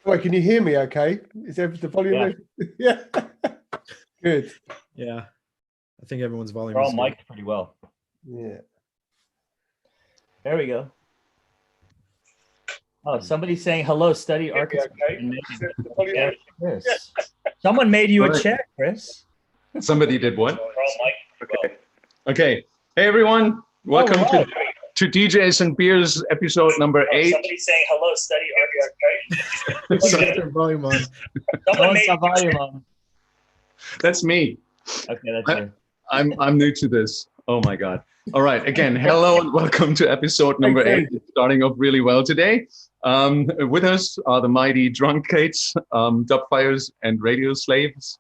Wait, can you hear me okay? Is the volume? Yeah. Good. Yeah. I think everyone's volume We're all is good. mic'd pretty well. Yeah. There we go. Oh, somebody's saying hello, study architecture. Okay. Yeah, Chris. Someone made you a check, Chris. Somebody did what? Okay. Okay. Hey everyone, welcome to DJs and Beers episode number 8. Somebody's saying hello, study architecture. Get their volume on. Someone made volume on. That's me. Okay, that's you. I'm new to this. Oh my God. All right. Again, hello and welcome to episode number 8. It's starting off really well today. With us are the mighty Drunkates, Dubfires, and Radio Slaves.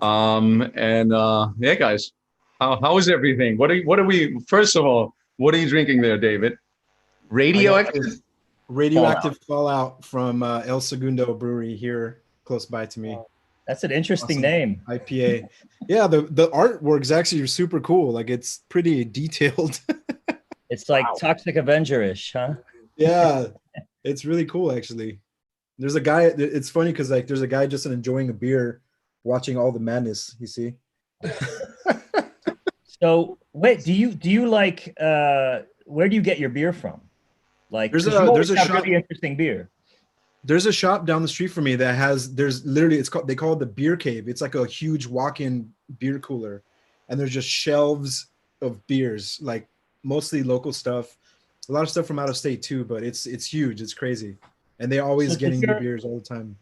Yeah, guys, how is everything? What are we? First of all, what are you drinking there, David? Radioactive Fallout from El Segundo Brewery here close by to me. That's an interesting name. IPA. Yeah, the artwork's actually super cool. Like, it's pretty detailed. It's like Toxic Avenger-ish, huh? Yeah, it's really cool actually. There's a guy. It's funny because like there's a guy just enjoying a beer, watching all the madness. You see. So wait, do you like? Where do you get your beer from? Like, there's a shop. Really interesting beer. There's a shop down the street from me that has. There's literally they call it the Beer Cave. It's like a huge walk-in beer cooler, and there's just shelves of beers, like mostly local stuff. A lot of stuff from out of state too, but it's huge. It's crazy, and they're always getting new beers all the time.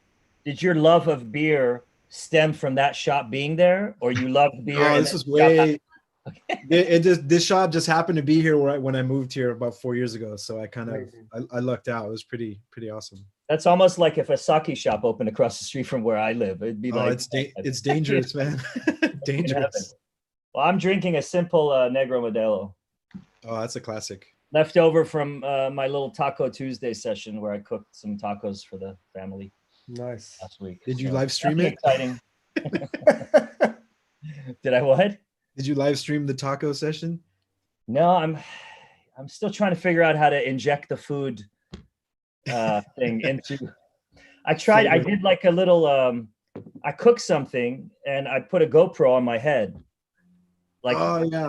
Did your love of beer stem from that shop being there, or you loved beer? Oh, this was way. This shop just happened to be here when I moved here about 4 years ago. So I kind of I lucked out. It was pretty awesome. That's almost like if a sake shop opened across the street from where I live. It'd be like it's dangerous, man. Dangerous. Well, I'm drinking a simple Negro Modelo. Oh, that's a classic. Left over from my little Taco Tuesday session where I cooked some tacos for the family. Nice. Last week. Did you live stream it? Exciting. Did I what? Did you live stream the taco session? No, I'm still trying to figure out how to inject the food thing into. I did like a little. I cooked something and I put a GoPro on my head, like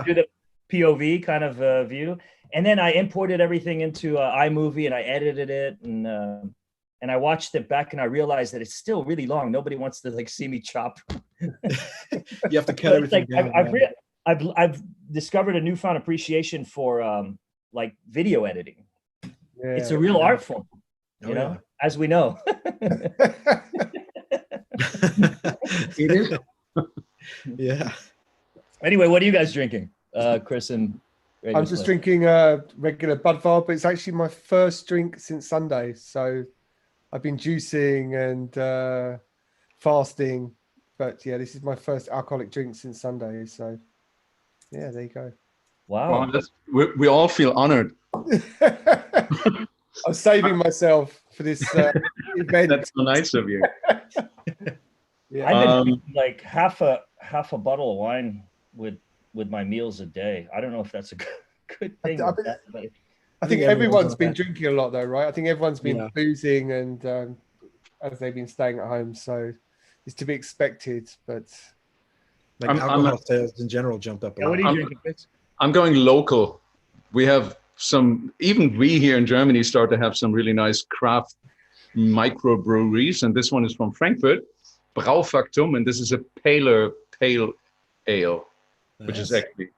do the POV kind of view, and then I imported everything into iMovie and I edited it and I watched it back and I realized that it's still really long. Nobody wants to like see me chop. You have to cut everything down. I've discovered a newfound appreciation for like video editing. Yeah, it's a real art form, you know, as we know. It is. Yeah. Anyway, what are you guys drinking, Chris and Radio I'm just Slave? drinking regular Budvar, but it's actually my first drink since Sunday. So I've been juicing and fasting, but yeah, this is my first alcoholic drink since Sunday. So yeah, there you go. Wow. Well, we all feel honored. I'm saving myself for this event. That's so nice of you. Yeah. I've been drinking like half a bottle of wine with my meals a day. I don't know if that's a good thing. I think everyone's been drinking a lot though, right? I think everyone's been boozing and as they've been staying at home, so it's to be expected. But like alcohol sales in general jumped up a lot. What are you drinking, Chris? I'm going local. We have even we here in Germany start to have some really nice craft microbreweries, and this one is from Frankfurt, Braufaktum, and this is a pale ale, which is actually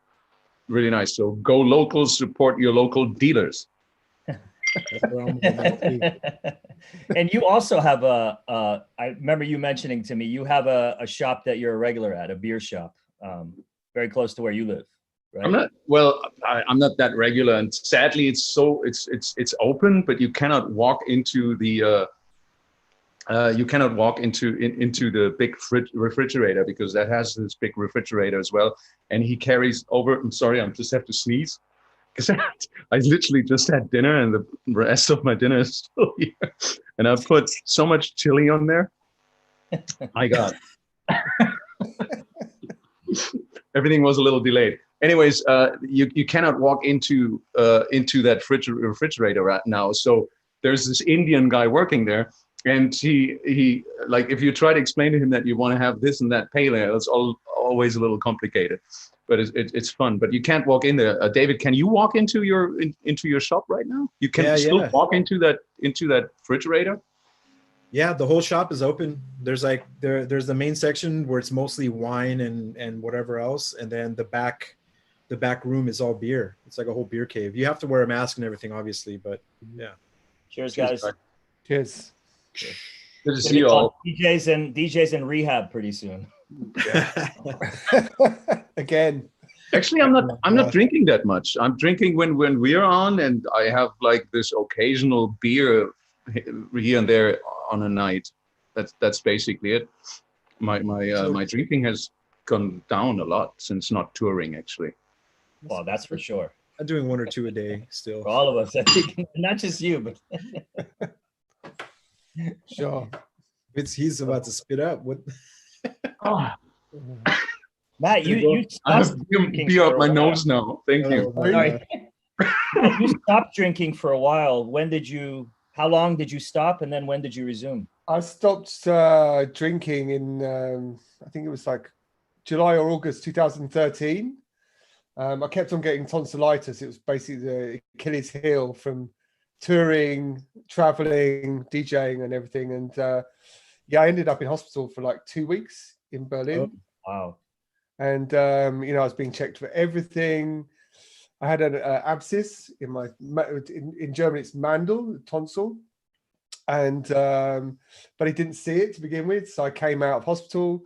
really nice. So go local, support your local dealers. And you also have I remember you mentioning to me, you have a shop that you're a regular at, a beer shop, very close to where you live, right? I'm not that regular, and sadly it's open, but you cannot walk into the the big refrigerator, because that has this big refrigerator as well, and he carries over. I'm sorry, I just have to sneeze because I literally just had dinner and the rest of my dinner is still here, and I put so much chili on there. My God. Everything was a little delayed. Anyways, you cannot walk into that refrigerator right now. So there's this Indian guy working there, And he like, if you try to explain to him that you want to have this and that pale ale, it's always a little complicated, but it's fun. But you can't walk in there. David, can you walk into your shop right now? You can still walk into that refrigerator. Yeah, the whole shop is open. There's like there's the main section where it's mostly wine and whatever else, and then the back room is all beer. It's like a whole beer cave. You have to wear a mask and everything, obviously, but yeah. Cheers, guys. Cheers. Good to see you all. DJs in rehab pretty soon. Again. Actually, I'm not drinking that much. I'm drinking when we're on, and I have like this occasional beer here and there on a night. That's basically it. My drinking has gone down a lot since not touring, actually. Well, that's for sure. I'm doing 1 or 2 a day still. For all of us, I think, not just you, but Sure. He's about to spit up. What? Oh. Matt, you I have stopped beer up my nose now. Thank you. Sorry. You stopped drinking for a while. How long did you stop, and then when did you resume? I stopped drinking in I think it was like July or August 2013. I kept on getting tonsillitis. It was basically the Achilles heel from touring, traveling, DJing, and everything. And I ended up in hospital for like 2 weeks in Berlin. Oh, wow. And I was being checked for everything. I had an abscess in my in German it's Mandel, tonsil, and but he didn't see it to begin with. So I came out of hospital,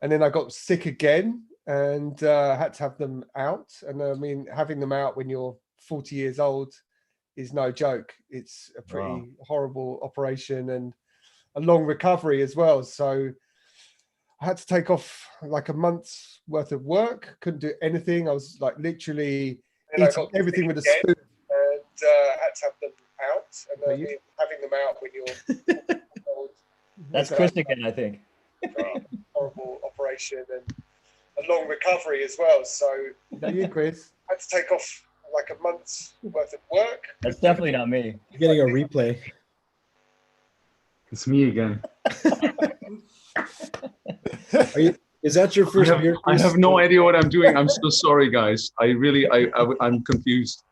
and then I got sick again, and had to have them out. And I mean, having them out when you're 40 years old is no joke. It's a pretty horrible operation and a long recovery as well. So I had to take off like a month's worth of work. Couldn't do anything. I was like literally eating everything with a spoon, and had to have them out. And having them out when you're old. That's Chris again, I think. Horrible operation and a long recovery as well. So you, Chris, I had to take off like a month's worth of work. That's definitely not me. You're getting a replay. It's me again. Is that your first beer? I have no idea what I'm doing. I'm so sorry, guys. I'm confused.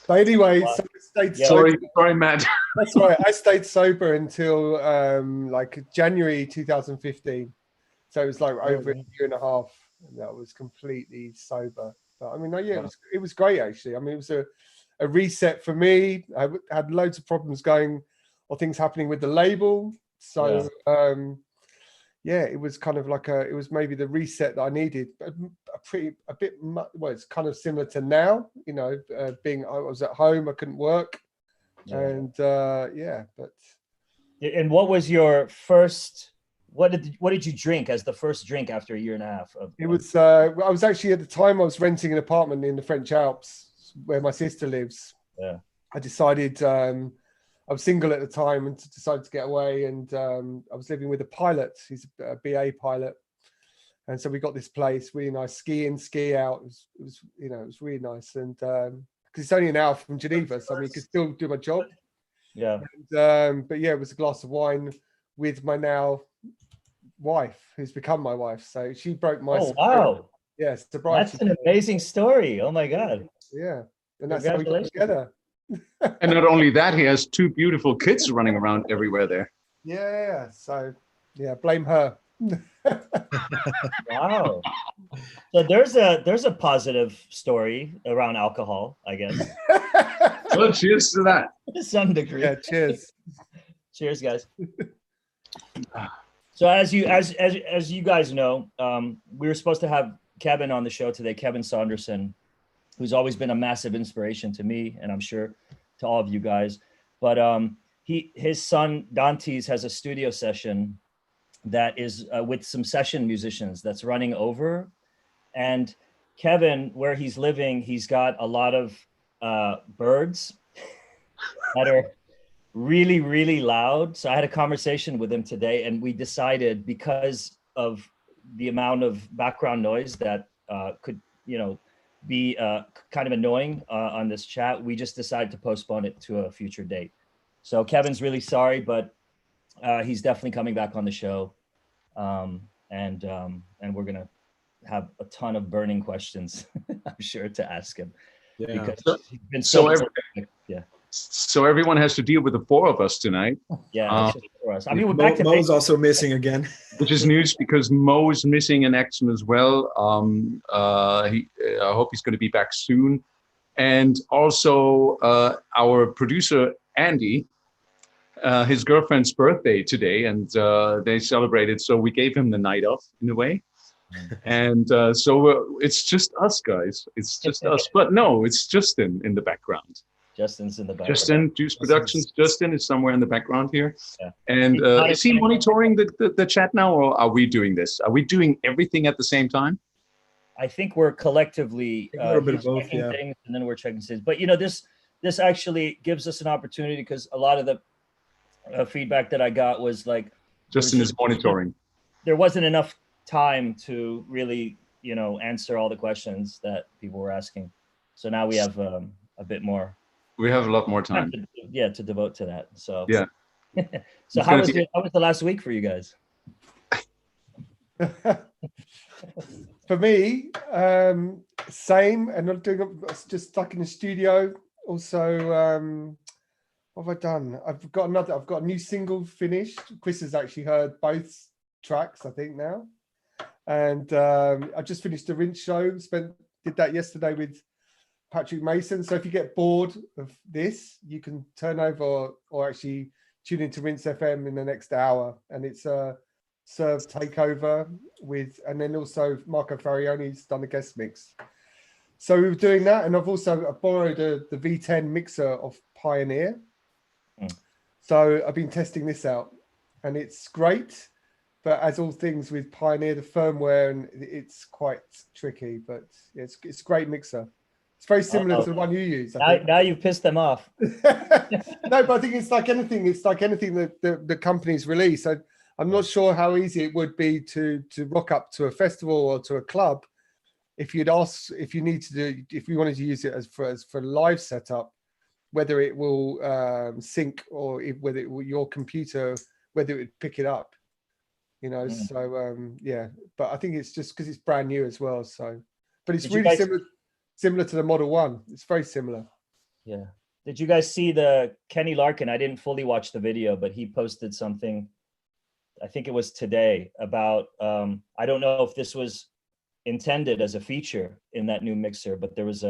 But anyway, so I stayed sober. Sorry, Matt. That's right. I stayed sober until like January 2015. So it was like over a year and a half. And that was completely sober. But I mean, it was great actually. I mean, it was a reset for me. I had loads of problems going or things happening with the label. So it was kind of like it was maybe the reset that I needed. It's kind of similar to now, I was at home, I couldn't work. And but. And what was your first, what did you drink as the first drink after a year and a half? It was, I was actually at the time, I was renting an apartment in the French Alps where my sister lives. Yeah. I decided, I was single at the time and decided to get away, and I was living with a pilot. He's a BA pilot, and so we got this place, really nice, ski in, ski out. It was really nice, and because it's only an hour from Geneva, so I mean, I could still do my job. Yeah. And, but it was a glass of wine with my now wife, who's become my wife. So she broke my. Oh wow! Yes, that's an amazing story. Oh my god! Yeah, and that's how we got together. And not only that, he has 2 beautiful kids running around everywhere there. Yeah, so blame her. Wow. So there's a positive story around alcohol, I guess. Well, cheers to that. To some degree. Yeah, cheers. Cheers, guys. So as you guys know, we were supposed to have Kevin on the show today, Kevin Saunderson, who's always been a massive inspiration to me, and I'm sure to all of you guys. But his son Dantes has a studio session that is with some session musicians that's running over. And Kevin, where he's living, he's got a lot of birds that are really, really loud. So I had a conversation with him today, and we decided, because of the amount of background noise that could, be kind of annoying on this chat, we just decided to postpone it to a future date. So Kevin's really sorry, but He's definitely coming back on the show, and we're gonna have a ton of burning questions, I'm sure, to ask him, Yeah. because he's been so yeah. So everyone has to deal with the four of us tonight. Yeah, it's just for us. I mean, we're back to Mo's also missing again, which is news because Mo is missing in action as well. I hope he's going to be back soon. And also our producer, Andy, his girlfriend's birthday today, and they celebrated. So we gave him the night off in a way. And so it's just us, guys. It's just us. But no, it's Justin in the background. Justin's in the background. Justin, Juice Productions. Justin is somewhere in the background here. Yeah. And is he monitoring the chat now, or are we doing this? Are we doing everything at the same time? I think we're collectively a little bit of both, yeah. things, and then we're checking things. But you know, this actually gives us an opportunity, because a lot of the feedback that I got was like, Justin is monitoring. There wasn't enough time to really, you know, answer all the questions that people were asking. So now we have a bit more. We have a lot more time. To devote to that. So yeah. So how was the last week for you guys? For me, same, and I'm just stuck in the studio. Also, what have I done? I've got a new single finished. Chris has actually heard both tracks, I think, now. And I just finished the Rinse show. Did that yesterday with Patrick Mason. So if you get bored of this, you can turn over or actually tune into Rinse FM in the next hour. And it's a Serve Takeover with, and then also Marco Farioni's done a guest mix. So we were doing that, and I've borrowed the V10 mixer of Pioneer. So I've been testing this out, and it's great. But as all things with Pioneer, the firmware, and it's quite tricky. But it's a great mixer. It's very similar to the one you use. Now you've pissed them off. No, but I think it's like anything. It's like anything that the companies release. I'm not sure how easy it would be to rock up to a festival or to a club if you wanted to use it as for live setup, whether it will sync or whether it will, your computer, whether it would pick it up, you know. So yeah, but I think it's just because it's brand new as well. So, but it's really similar to the Model 1. It's very similar. Yeah. Did you guys see the Kenny Larkin? I didn't fully watch the video, but he posted something, I think it was today, about I don't know if this was intended as a feature in that new mixer, but there was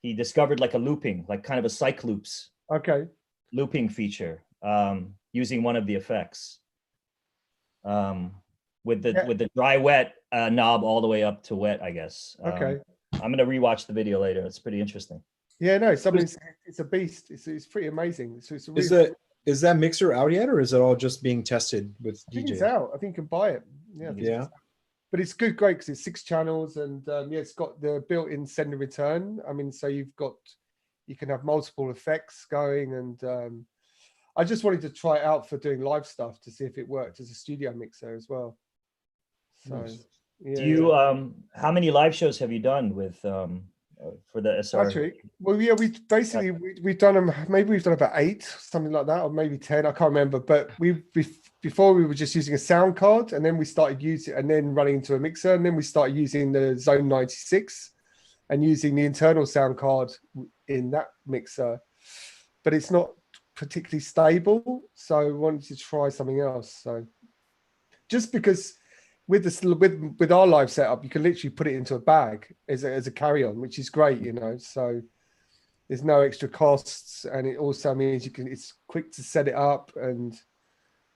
he discovered like a looping, like kind of a Cycloops looping feature using one of the effects with the dry wet knob all the way up to wet, I guess. I'm gonna rewatch the video later. It's pretty interesting. Yeah, no, it's a beast. It's pretty amazing. So it's really is that mixer out yet, or is it all just being tested with DJs? It's out. I think you can buy it. Yeah. But it's great because it's 6 channels, and it's got the built-in send and return. I mean, so you can have multiple effects going, and I just wanted to try it out for doing live stuff to see if it worked as a studio mixer as well. So, nice. Yeah. Do you how many live shows have you done with for the SR? Patrick? Well, yeah, we've done them. Maybe we've done about 8, something like that, or maybe 10. I can't remember. But before we were just using a sound card, and then we started using, and then running into a mixer, and then we started using the Zone 96 and using the internal sound card in that mixer. But it's not particularly stable, so I wanted to try something else. So just because with our live setup, you can literally put it into a bag as a carry-on, which is great, you know. So there's no extra costs, and it also means it's quick to set it up, and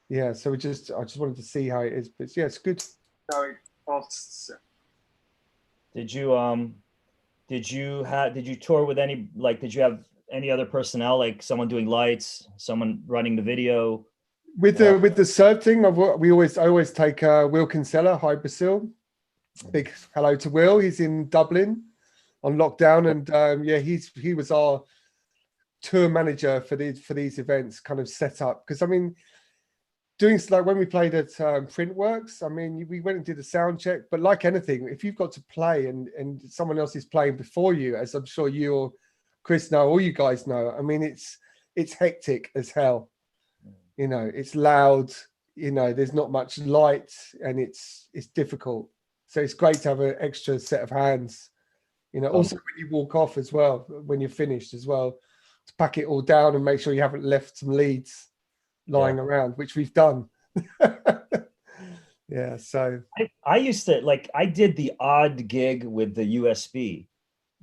yeah. So I just wanted to see how it is, but yeah, it's good. No, it costs. Did you tour with any, like, did you have any other personnel, like someone doing lights, someone running the video? With the serve thing, I always take Will Kinsella, Hi Basil. Big hello to Will. He's in Dublin on lockdown, and he was our tour manager for these events, kind of set up. Because I mean, doing like when we played at Printworks, I mean, we went and did a sound check. But like anything, if you've got to play and someone else is playing before you, as I'm sure you or Chris know, or you guys know, I mean, it's hectic as hell. You know, it's loud. You know, there's not much light, and it's difficult. So it's great to have an extra set of hands. You know, also when you walk off as well, when you're finished as well, to pack it all down and make sure you haven't left some leads lying around, which we've done. Yeah, so I used to, like, I did the odd gig with the USB,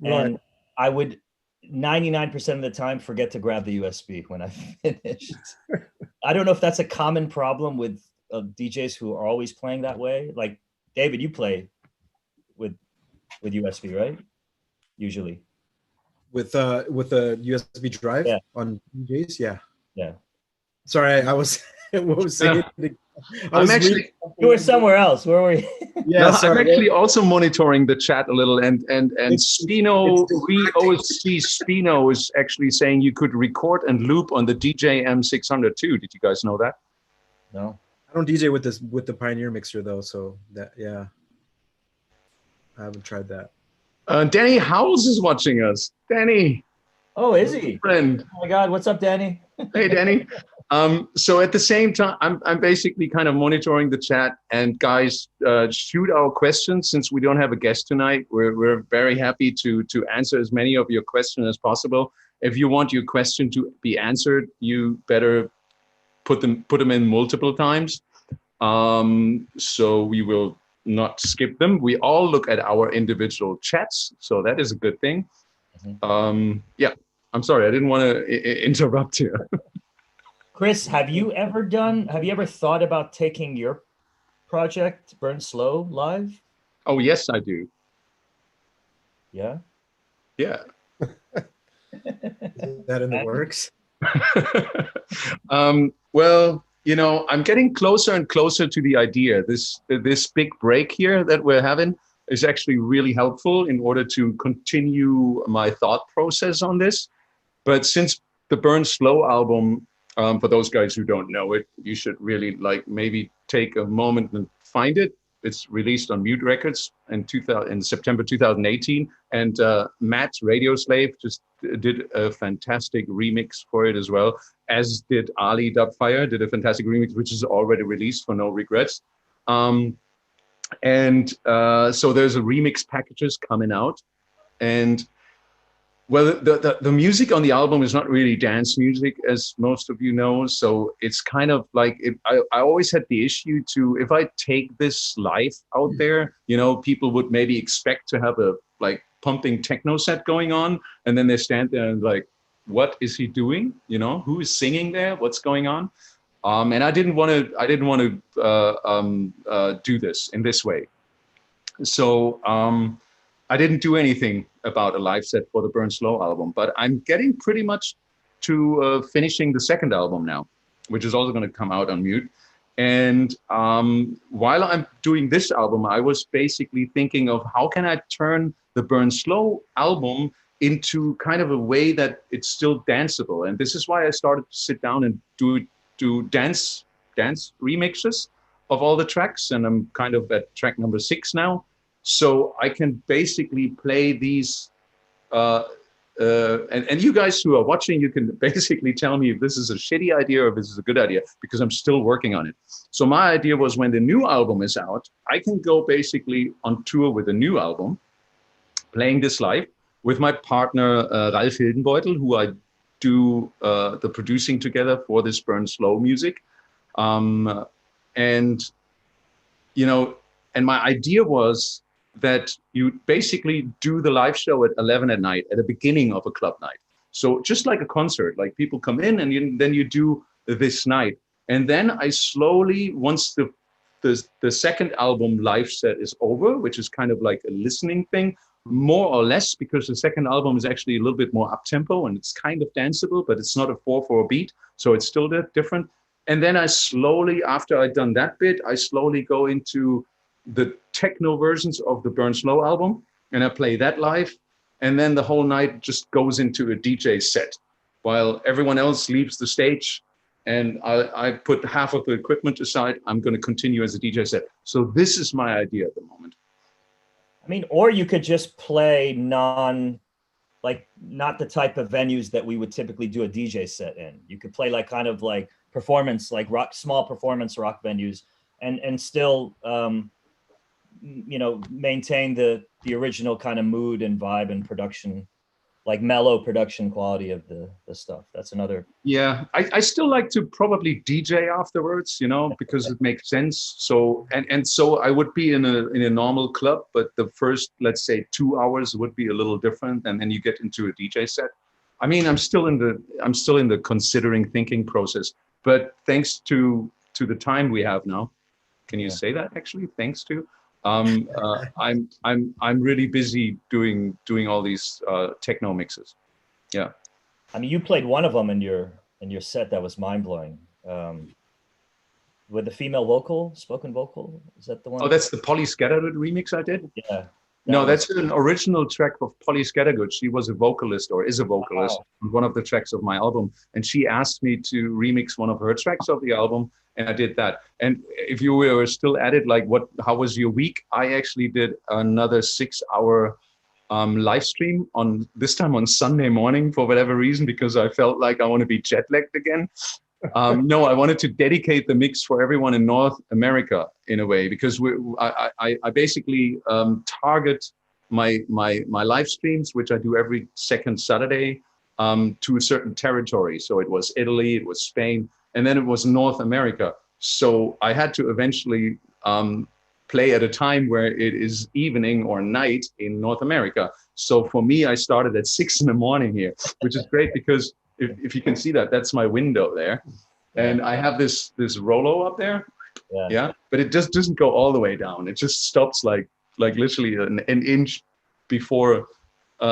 and I would 99% of the time forget to grab the USB when I finished. I don't know if that's a common problem with DJs who are always playing that way. Like, David, you play with USB, right? Usually. With a USB drive on DJs, yeah. Sorry, I was what was saying? You were somewhere else. Where were you? Yeah, no, I'm actually also monitoring the chat a little, and Spino, OSC Spino is actually saying you could record and loop on the DJ M600 too. Did you guys know that? No, I don't DJ with the Pioneer mixer though, so that I haven't tried that. Danny Howells is watching us. Danny. Oh, is he? Friend. Oh my God, what's up, Danny? Hey, Danny. So at the same time, I'm basically kind of monitoring the chat, and guys, shoot our questions. Since we don't have a guest tonight, we're very happy to answer as many of your questions as possible. If you want your question to be answered, you better put them in multiple times. So we will not skip them. We all look at our individual chats, so that is a good thing. Yeah, I'm sorry, I didn't want to interrupt you. Chris, have you ever thought about taking your project Burn Slow live? Oh, yes, I do. Yeah? Yeah. Is that in the works? Well, you know, I'm getting closer and closer to the idea. This big break here that we're having is actually really helpful in order to continue my thought process on this. But since the Burn Slow album, for those guys who don't know it, you should really maybe take a moment and find it. It's released on Mute Records in September 2018, and Matt Radioslave just did a fantastic remix for it as well, as did Ali Dubfire, did a fantastic remix, which is already released for No Regrets. So there's a remix packages coming out, and well, the music on the album is not really dance music, as most of you know. So it's kind of like I always had the issue to, if I take this live out there, you know, people would maybe expect to have a pumping techno set going on, and then they stand there and what is he doing? You know, who is singing there? What's going on? And I didn't want to do this in this way. So I didn't do anything about a live set for the Burn Slow album, but I'm getting pretty much to finishing the second album now, which is also going to come out on Mute. And while I'm doing this album, I was basically thinking of how can I turn the Burn Slow album into kind of a way that it's still danceable. And this is why I started to sit down and do dance remixes of all the tracks. And I'm kind of at track number 6 now. So I can basically play these, and you guys who are watching, you can basically tell me if this is a shitty idea or if this is a good idea, because I'm still working on it. So my idea was, when the new album is out, I can go basically on tour with a new album, playing this live with my partner, Ralf Hildenbeutel, who I do the producing together for this Burn Slow music. And, you know, and my idea was that you basically do the live show at 11 at night, at the beginning of a club night. So just like a concert, like people come in and then you do this night. And then I slowly, once the second album live set is over, which is kind of like a listening thing, more or less, because the second album is actually a little bit more up-tempo and it's kind of danceable, but it's not a 4/4 beat. So it's still different. And then I slowly, after I'd done that bit, I slowly go into the techno versions of the Burn Slow album, and I play that live, and then the whole night just goes into a DJ set while everyone else leaves the stage, and I put half of the equipment aside. I'm going to continue as a DJ set. So this is my idea at the moment. I mean, or you could just play not the type of venues that we would typically do a DJ set in. You could play kind of performance, like small performance rock venues, and still maintain the original kind of mood and vibe and production, like mellow production quality of the stuff. That's another. Yeah, I still like to probably DJ afterwards, because it makes sense. So so I would be in a normal club, but the first, let's say, 2 hours would be a little different, and then you get into a DJ set. I mean, I'm still in the considering thinking process, but thanks to the time we have now, can you say that actually? Thanks to. I'm really busy doing all these techno mixes. Yeah. I mean, you played one of them in your set that was mind blowing. With the female spoken vocal, is that the one? Oh, that's the Polly Scattergood remix I did. Yeah. No, that's an original track of Polly Scattergood. She was a vocalist, or is a vocalist, on one of the tracks of my album, and she asked me to remix one of her tracks of the album. And I did that. And if you were still at it, like, how was your week? I actually did another 6-hour live stream this time on Sunday morning for whatever reason, because I felt like I want to be jet lagged again. No, I wanted to dedicate the mix for everyone in North America in a way, because I basically target my live streams, which I do every second Saturday, to a certain territory. So it was Italy, it was Spain, and then it was North America. So I had to eventually play at a time where it is evening or night in North America. So for me, I started at 6 a.m. here, which is great because if you can see that, that's my window there. And I have this Rolo up there. Yeah. But it just doesn't go all the way down. It just stops like literally an inch before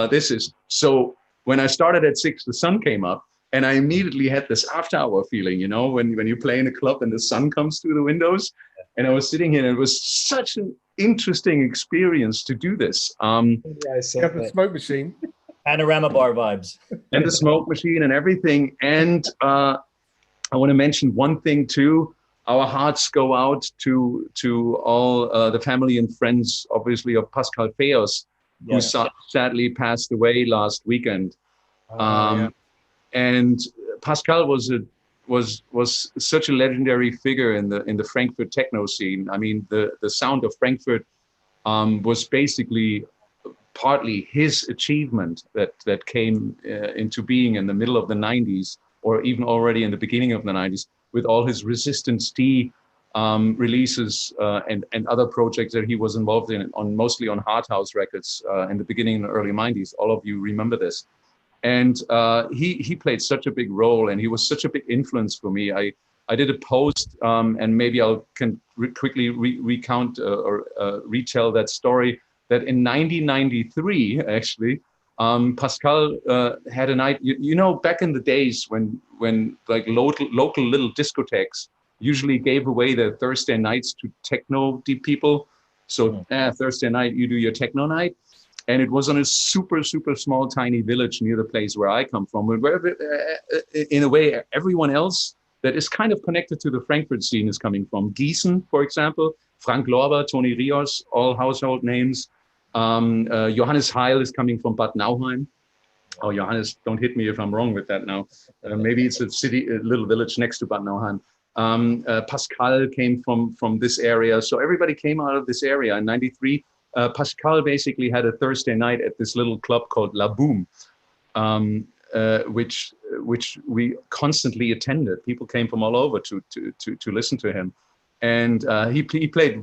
this is. So when I started at 6, the sun came up. And I immediately had this after-hour feeling, when you play in a club and the sun comes through the windows. And I was sitting here, and it was such an interesting experience to do this. You have the smoke machine. Panorama bar vibes. And the smoke machine and everything. And I want to mention one thing, too. Our hearts go out to all the family and friends, obviously, of Pascal Feos, who sadly passed away last weekend. And Pascal was such a legendary figure in the Frankfurt techno scene. I mean, the sound of Frankfurt was basically partly his achievement that came into being in the middle of the 90s, or even already in the beginning of the 90s, with all his Resistance T releases and other projects that he was involved in, mostly on Hard House Records in the beginning and early 90s. All of you remember this. And he played such a big role, and he was such a big influence for me. I did a post, and maybe can quickly recount or retell that story, that in 1993, actually, Pascal had a night, back in the days when like local little discotheques usually gave away their Thursday nights to techno people. So Thursday night, you do your techno night. And it was on a super, super small, tiny village near the place where I come from, where in a way, everyone else that is kind of connected to the Frankfurt scene is coming from. Gießen, for example, Frank Lorber, Toni Rios, all household names. Johannes Heil is coming from Bad Nauheim. Oh, Johannes, don't hit me if I'm wrong with that now. Maybe it's a little village next to Bad Nauheim. Pascal came from this area. So everybody came out of this area in 93. Pascal basically had a Thursday night at this little club called La Boom, which we constantly attended. People came from all over to listen to him. And he played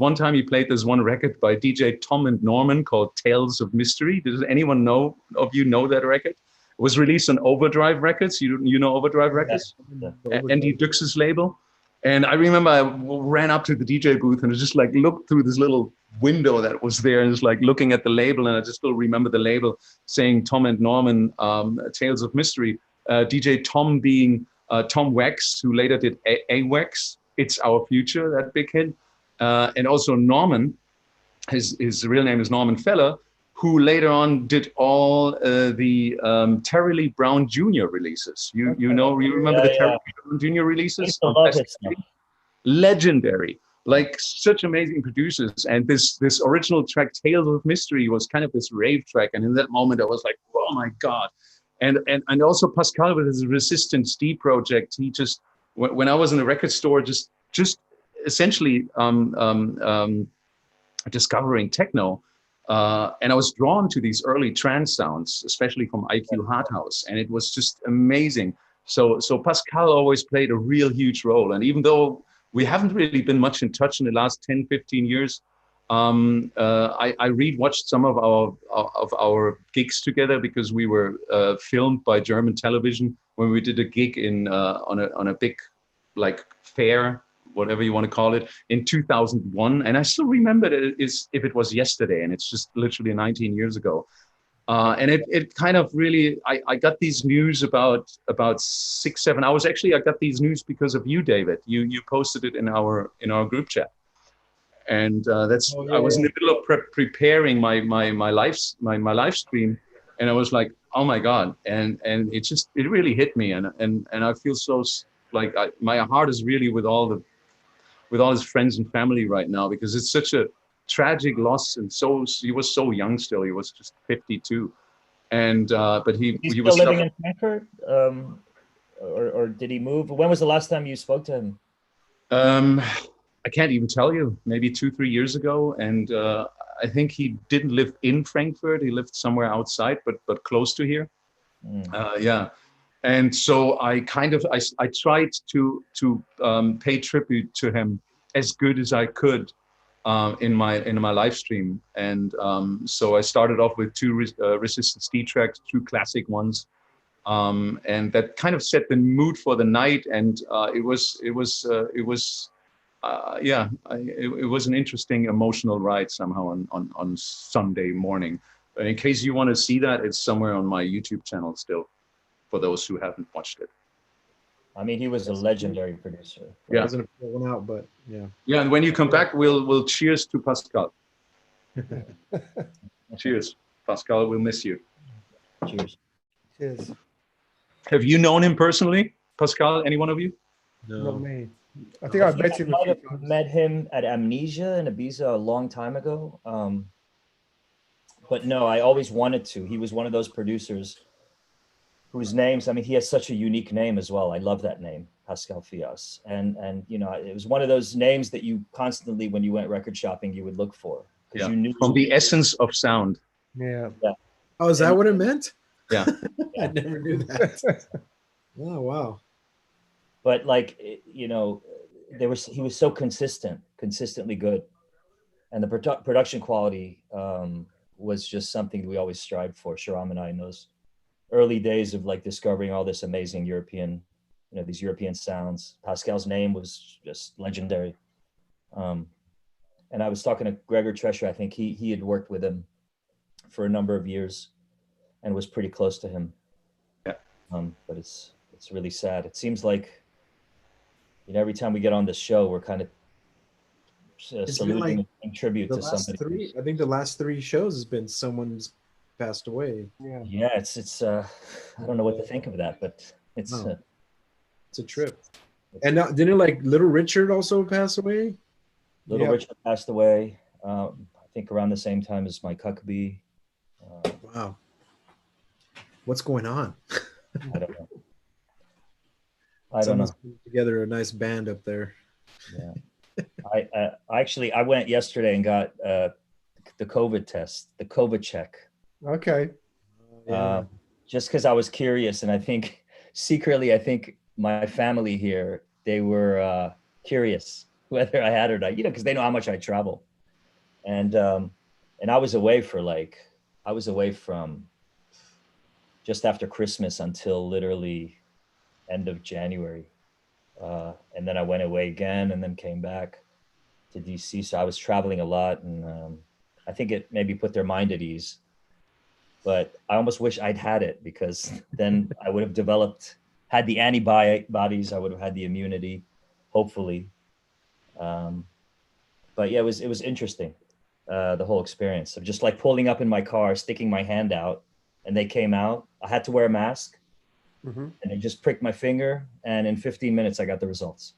this one record by DJ Tom and Norman called Tales of Mystery. Does anyone know that record? It was released on Overdrive Records. You know Overdrive Records? Yeah. Andy Dux's label. And I remember I ran up to the DJ booth and just like looked through this little window that was there and just like looking at the label. And I just still remember the label saying Tom and Norman, Tales of Mystery. DJ Tom being Tom Wax, who later did A-Wax, It's Our Future, that big hit. And also Norman, his real name is Norman Feller, who later on did all the Terry Lee Brown Jr. releases. You remember the Terry Lee Brown Jr. releases? I love it. Legendary, like such amazing producers. And this original track, Tales of Mystery, was kind of this rave track. And in that moment, I was like, oh my God. And also Pascal with his Resistance D project, he just when I was in a record store, just essentially discovering techno, and I was drawn to these early trance sounds, especially from IQ Hard House, and it was just amazing. So Pascal always played a real huge role, and even though we haven't really been much in touch in the last 10, 15 years, I rewatched some of our gigs together because we were filmed by German television when we did a gig in on a big like fair, whatever you want to call it, in 2001, and I still remember it as if it was yesterday, and it's just literally 19 years ago. And it kind of really, I got these news about 6, 7 hours. Actually, I got these news because of you, David. You posted it in our group chat, and that's I was in the middle of preparing my live stream, and I was like, oh my god, and it really hit me, and I feel so like my heart is really with all his friends and family right now, because it's such a tragic loss. And so he was so young still. He was just 52, and but he was still living in Frankfurt, or did he move? When was the last time you spoke to him? I can't even tell you. Maybe 2-3 years ago, and I think he didn't live in Frankfurt. He lived somewhere outside, but close to here. Yeah. And so I tried to pay tribute to him as good as I could in my live stream. And so I started off with 2 Resistance D tracks, 2 classic ones, and that kind of set the mood for the night. And it was an interesting emotional ride somehow on Sunday morning. In case you want to see that, it's somewhere on my YouTube channel still, for those who haven't watched it. I mean, he was a legendary producer. Yeah. I wasn't a one out, but yeah. Yeah, and when you come back, we'll cheers to Pascal. Cheers, Pascal. We'll miss you. Cheers. Cheers. Have you known him personally, Pascal? Any one of you? No. Not me. I think I've met him. I might have met him at Amnesia in Ibiza a long time ago. But no, I always wanted to. He was one of those producers whose names, I mean, he has such a unique name as well. I love that name, Pascal Fias. And you know, it was one of those names that you constantly, when you went record shopping, you would look for. Yeah. You knew From the essence of sound. Yeah. Oh, is that what it meant? Yeah. I never knew that. Oh, wow. But like, you know, he was so consistently good. And the production quality was just something we always strived for, Sharam and I, in those early days of like discovering all this amazing European, you know, these European sounds. Pascal's name was just legendary. And I was talking to Gregor Trescher. I think he had worked with him for a number of years and was pretty close to him. Yeah. But it's really sad. It seems like, you know, every time we get on this show, we're kind of saluting and tribute to somebody. I think the last 3 shows has been someone's passed away. Yeah, it's I don't know what to think of that, but it's a trip. And now, didn't like Little Richard also pass away? Little Richard passed away, I think around the same time as Mike Huckabee. Wow. What's going on? I don't know. Someone's putting together a nice band up there. Yeah. I went yesterday and got the Cova test, the Cova check. Okay. Just because I was curious, and I think secretly, I think my family here, they were curious whether I had it or not, you know, because they know how much I travel. And I was away from just after Christmas until literally end of January. And then I went away again and then came back to DC. So I was traveling a lot, and I think it maybe put their mind at ease. But I almost wish I'd had it, because then I would have had the antibodies, I would have had the immunity, hopefully. But yeah, it was interesting, the whole experience of just like pulling up in my car, sticking my hand out, and they came out. I had to wear a mask, and they just pricked my finger, and in 15 minutes I got the results.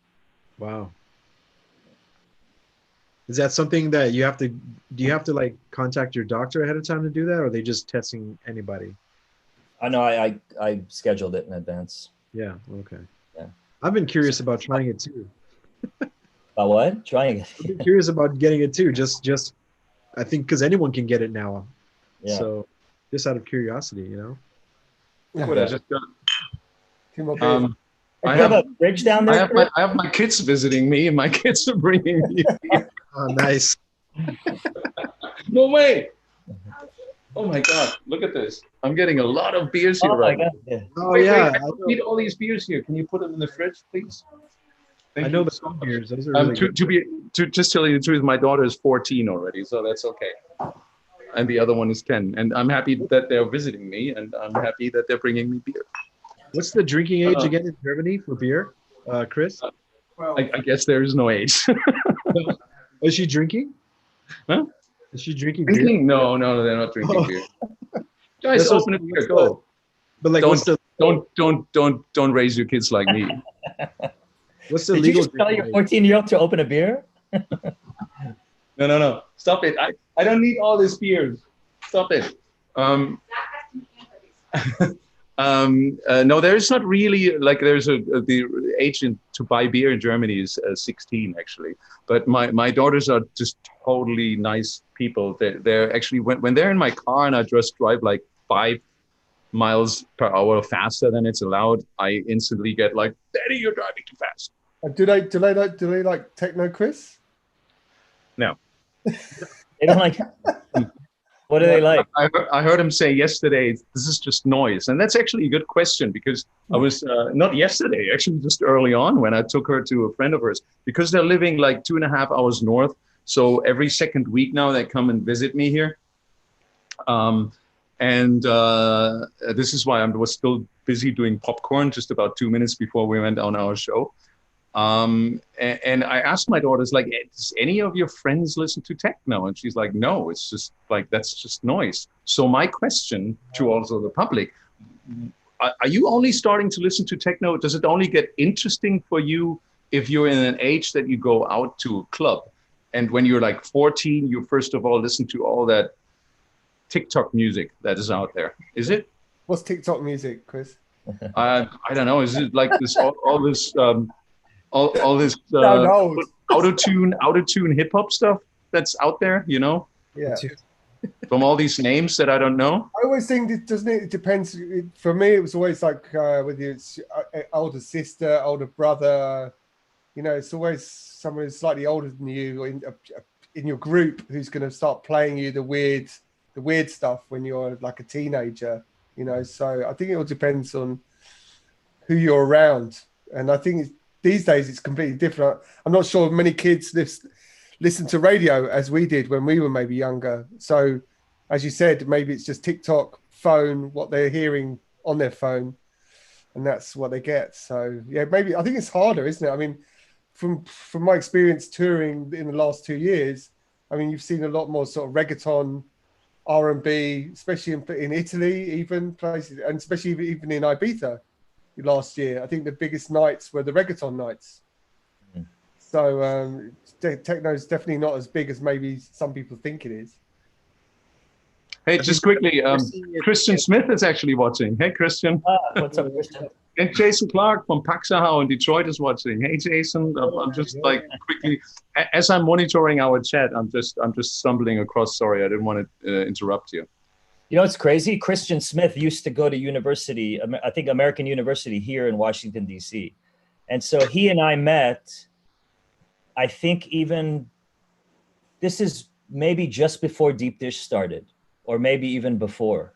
Wow. Is that something that do you have to like contact your doctor ahead of time to do that, or are they just testing anybody? I know I scheduled it in advance. Yeah. Okay. Yeah. I've been curious about trying it too. About what? Trying it. I've been curious about getting it too. Just I think because anyone can get it now. Yeah. So just out of curiosity, Yeah. What I just got. Two more beers. I You have have a fridge down there? I have my kids visiting me, and my kids are bringing me. Oh, nice. No way! Oh my God! Look at this. I'm getting a lot of beers here Oh my right now. God. Yeah. Oh Wait, yeah, I don't need all these beers here. Can you put them in the fridge, please? Thank I know you the so much. beers. Those are really good. To just tell you the truth, my daughter is 14 already, so that's okay. And the other one is 10. And I'm happy that they're visiting me, and I'm happy that they're bringing me beer. What's the drinking age again in Germany for beer, Chris? I guess there is no age. Is she drinking? Huh? Is she drinking beer? Drinking? No, they're not drinking beer. Guys, That's open a beer. Go. But like, Don't raise your kids like me. what's the Did you legal? just tell your drinking age? 14-year-old to open a beer? No. Stop it. I don't need all this beer. Stop it. No, there's not really like there's the age to buy beer in Germany is 16 actually. But my daughters are just totally nice people. They're actually when they're in my car and I just drive like 5 miles per hour faster than it's allowed, I instantly get like, Daddy, you're driving too fast. Do they like techno, Chris? No. They don't like. What do they like? I heard him say yesterday, this is just noise. And that's actually a good question because I was, not yesterday, actually just early on when I took her to a friend of hers, because they're living like 2.5 hours north. So every second week now they come and visit me here. This is why I was still busy doing popcorn just about 2 minutes before we went on our show. And I asked my daughters, like, does any of your friends listen to techno? And she's like, no, it's just like, that's just noise. So my question to also the public, are you only starting to listen to techno? Does it only get interesting for you if you're in an age that you go out to a club? And when you're like 14, you first of all listen to all that TikTok music that is out there. Is it? What's TikTok music, Chris? I don't know. Is it like this, all this auto-tune hip hop stuff that's out there, Yeah. from all these names that I don't know. I always think it depends. For me, it was always like whether it's older sister, older brother. It's always someone who's slightly older than you in your group who's going to start playing you the weird stuff when you're like a teenager. So I think it all depends on who you're around, and I think these days it's completely different. I'm not sure many kids listen to radio as we did when we were maybe younger. So, as you said, maybe it's just TikTok, phone, what they're hearing on their phone, and that's what they get. So, yeah, maybe I think it's harder, isn't it? I mean, from my experience touring in the last 2 years, I mean, you've seen a lot more sort of reggaeton, R&B, especially in Italy, even places, and especially even in Ibiza last year. I think the biggest nights were the reggaeton nights. So techno is definitely not as big as maybe some people think it is. Hey, just quickly, Christian Smith is actually watching. Hey, Christian. What's up, Christian? And Jason Clark from Paxahau in Detroit is watching. Hey, Jason. I'm just like quickly, as I'm monitoring our chat, I'm just stumbling across. Sorry, I didn't want to interrupt you. It's crazy. Christian Smith used to go to university, I think American University here in Washington, D.C. And so he and I met, I think even, this is maybe just before Deep Dish started, or maybe even before.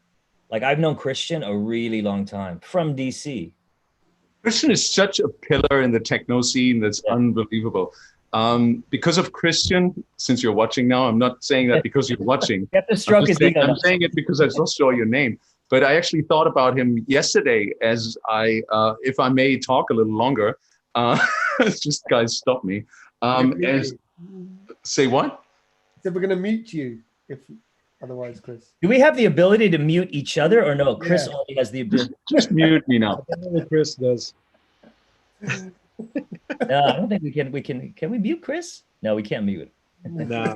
Like, I've known Christian a really long time from DC. Christian is such a pillar in the techno scene that's unbelievable. Because of Christian, since you're watching now, I'm not saying that because you're watching. You have to stroke his ego. I'm saying it because I just saw your name. But I actually thought about him yesterday as if I may talk a little longer, just guys, stop me. Say what? So we're going to mute you if otherwise, Chris. Do we have the ability to mute each other, or no? Chris only has the ability. Just mute me now. Chris does. No, I don't think we can. Can we mute Chris? No, we can't mute. No.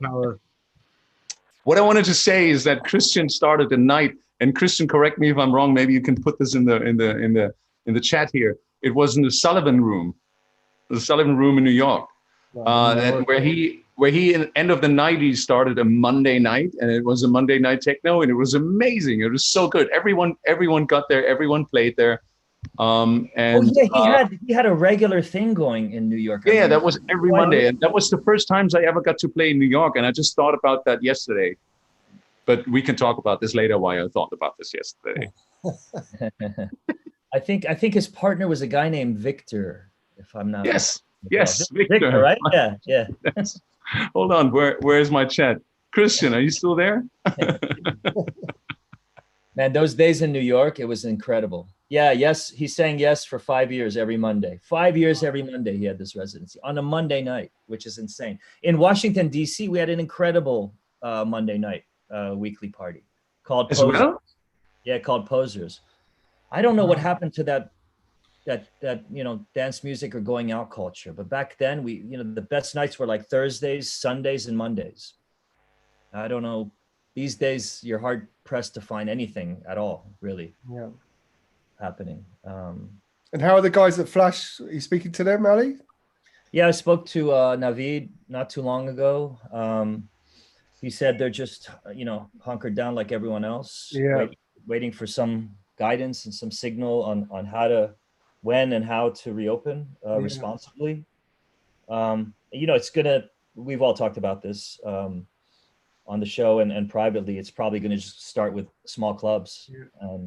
Power. What I wanted to say is that Christian started the night, and Christian, correct me if I'm wrong. Maybe you can put this in the chat here. It was in the Sullivan Room in New York, where he in the end of the 90s started a Monday night, and it was a Monday night techno, and it was amazing. It was so good. Everyone got there. Everyone played there. He had a regular thing going in New York. Yeah, that was every Monday, and that was the first times I ever got to play in New York. And I just thought about that yesterday. But we can talk about this later. Why I thought about this yesterday. I think his partner was a guy named Victor, if I'm not. Yes, Victor. Right? Yeah. Yes. Hold on. Where's my chat? Christian, are you still there? Man, those days in New York, it was incredible. Yeah, yes, he sang yes for 5 years every Monday. 5 years every Monday he had this residency on a Monday night, which is insane. In Washington, D.C., we had an incredible Monday night weekly party called As Posers. well? Yeah, called Posers. I don't know what happened to that dance music or going out culture, but back then the best nights were like Thursdays, Sundays, and Mondays. I don't know. These days, you're hard pressed to find anything at all, really. Yeah. Happening. And how are the guys at Flash? Are you speaking to them, Ali? Yeah, I spoke to Naveed not too long ago. He said they're just, hunkered down like everyone else, waiting for some guidance and some signal on how to, when and how to reopen responsibly. It's we've all talked about this on the show and privately. It's probably going to just start with small clubs.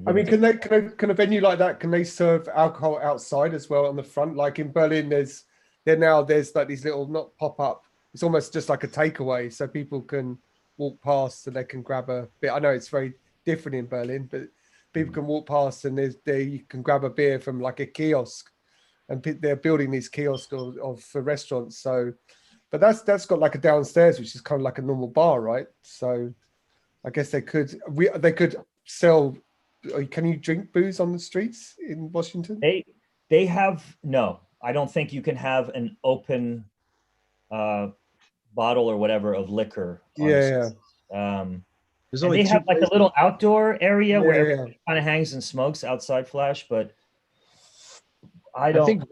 I mean, can a venue like that, can they serve alcohol outside as well on the front? Like in Berlin, there's like these little, not pop-up, it's almost just like a takeaway, so people can walk past and they can grab a bit. I know it's very different in Berlin, but people can walk past and you can grab a beer from like a kiosk, and they're building these kiosks for restaurants. So, but that's got like a downstairs, which is kind of like a normal bar, right? So I guess they could sell. Can you drink booze on the streets in Washington? They have no. I don't think you can have an open bottle or whatever of liquor. Yeah. They have like a little outdoor area where everyone kind of hangs and smokes outside Flash, but I think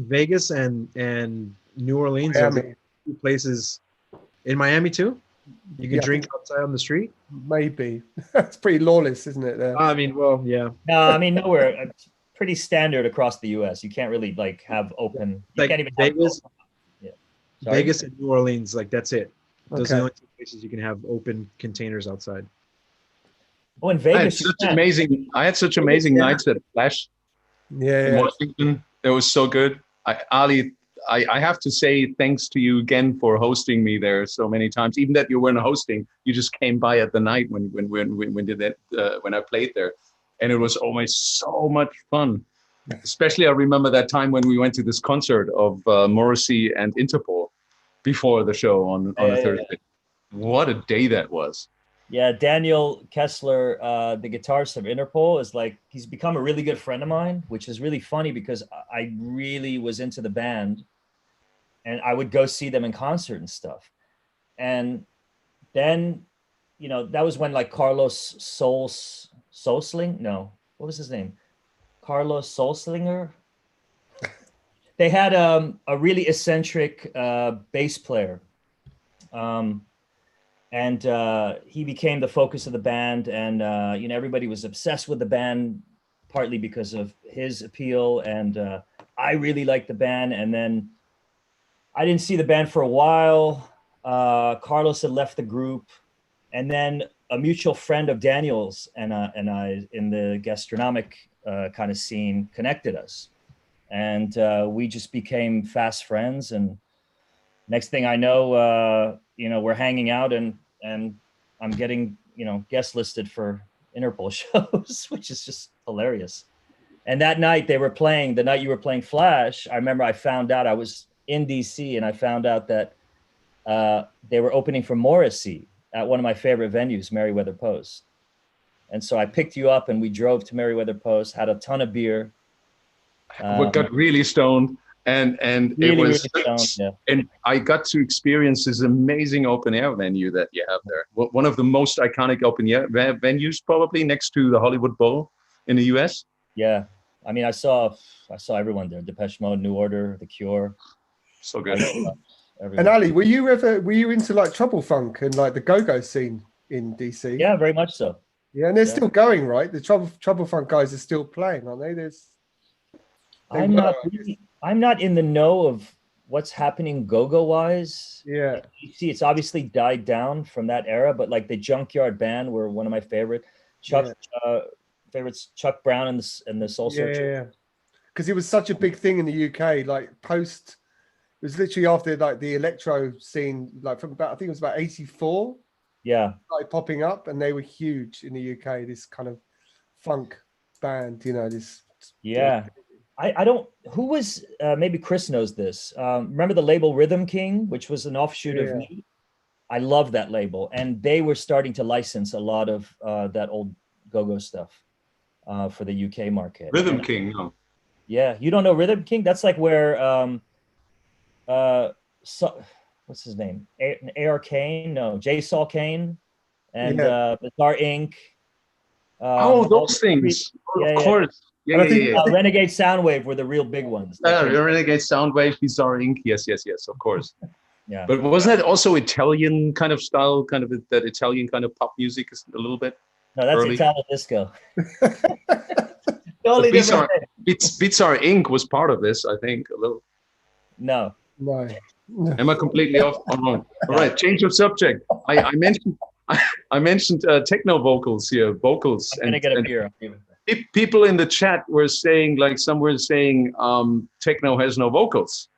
Vegas and New Orleans are the two places. In Miami too, you can drink outside on the street. Maybe it's pretty lawless, isn't it? There. I mean, well, yeah. No, I mean nowhere. It's pretty standard across the U.S. You can't really like have open. You can't even Vegas. Have Vegas and New Orleans, like that's it. Those are the only two places you can have open containers outside. Oh, in Vegas, I had such amazing nights at Flash. Yeah. In Washington, it was so good. Ali, I have to say thanks to you again for hosting me there so many times. Even that you weren't hosting, you just came by at the night when I played there, and it was always so much fun. Especially, I remember that time when we went to this concert of Morrissey and Interpol before the show on a Thursday. What a day that was. Yeah, Daniel Kessler, the guitarist of Interpol, he's become a really good friend of mine, which is really funny because I really was into the band and I would go see them in concert and stuff. And then, that was when like Carlos Solsling? No, what was his name? Carlos Solslinger. They had a really eccentric bass player. And he became the focus of the band, and everybody was obsessed with the band, partly because of his appeal, and I really liked the band. And then I didn't see the band for a while. Carlos had left the group, and then a mutual friend of Daniel's and I in the gastronomic kind of scene connected us, and we just became fast friends. And next thing I know, we're hanging out and I'm getting, guest listed for Interpol shows, which is just hilarious. And that night the night you were playing Flash, I remember I found out, I was in DC and I found out that they were opening for Morrissey at one of my favorite venues, Merriweather Post. And so I picked you up and we drove to Merriweather Post, had a ton of beer. We got really stoned. And really, it was, really stoned, and I got to experience this amazing open air venue that you have there. One of the most iconic open air venues, probably next to the Hollywood Bowl in the US. Yeah, I mean, I saw everyone there. Depeche Mode, New Order, The Cure. So good. And Ali, were you into like trouble funk and like the go-go scene in DC? Yeah, very much so. Yeah, and they're still going, right? The trouble funk guys are still playing, aren't they? I'm not in the know of what's happening go-go wise. Yeah. You see, it's obviously died down from that era, but like the Junkyard Band were one of my favorite. Favorites, Chuck Brown and the Soul Searchers. Yeah. Because it was such a big thing in the UK, like it was literally after like the electro scene, like from about, I think it was about 84. Yeah. Like popping up, and they were huge in the UK, this kind of funk band, this. Yeah. I don't, who was, maybe Chris knows this. Remember the label Rhythm King, which was an offshoot of me? I love that label. And they were starting to license a lot of that old go-go stuff for the UK market. Rhythm King, no. Yeah. You don't know Rhythm King? That's like where, what's his name? A.R. Kane? No, J. Saul Kane and Bizarre Inc. Those things. Of course. Yeah. Renegade Soundwave were the real big ones. Renegade Soundwave, Bizarre Inc. Yes, of course. Yeah. But wasn't that also Italian kind of style, kind of that Italian kind of pop music a little bit? No, that's early? Italian disco. Totally different. Bizarre Inc. was part of this, I think, a little. No. Am I completely off? Oh, no. All right, change of subject. I mentioned techno vocals here, vocals. I'm gonna get a beer. People in the chat were saying, like some were saying, techno has no vocals,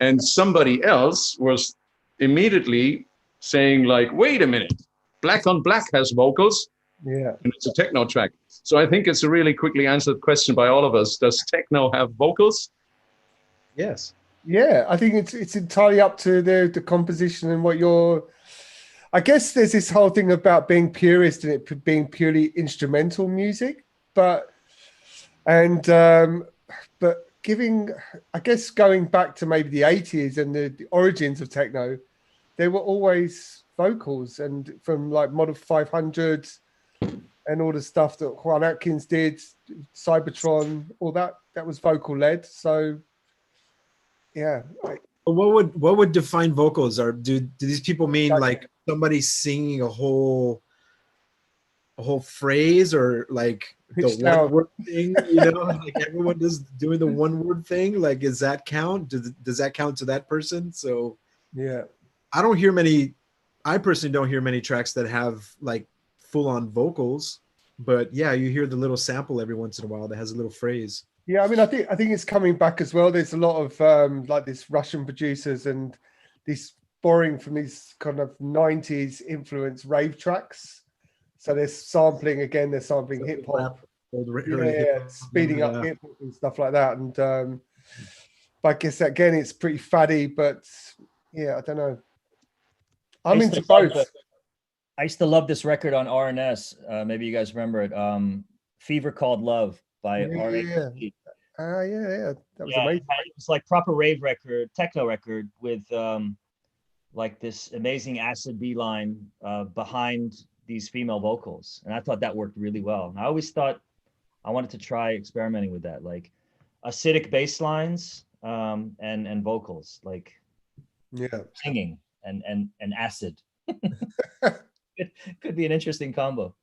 and somebody else was immediately saying, like, wait a minute, Black on Black has vocals. Yeah, and it's a techno track. So I think it's a really quickly answered question by all of us. Does techno have vocals? Yes. Yeah, I think it's entirely up to the composition and what you're. I guess there's this whole thing about being purist and it being purely instrumental music, but giving, I guess, going back to maybe the 80s and the origins of techno, there were always vocals, and from like Model 500 and all the stuff that Juan Atkins did, Cybertron, all that was vocal led. So yeah. What would define vocals? Or do these people mean like somebody singing a whole phrase, or like the one word thing? Like everyone is doing the one word thing. Like, does that count? Does that count to that person? So yeah, I personally don't hear many tracks that have like full on vocals, but yeah, you hear the little sample every once in a while that has a little phrase. Yeah, I mean, I think it's coming back as well. There's a lot of like this Russian producers and this borrowing from these kind of 90s influence rave tracks. So they're sampling hip hop. Speeding up hip hop and stuff like that. And but I guess again, it's pretty faddy, but yeah, I don't know. I'm into both. I used to love this record on RNS. Maybe you guys remember it. Fever Called Love by RNS. Yeah. That was amazing. It was like proper rave record, techno record with like this amazing acid B line behind these female vocals. And I thought that worked really well. And I always thought I wanted to try experimenting with that, like acidic bass lines and vocals, like singing and acid. It could be an interesting combo.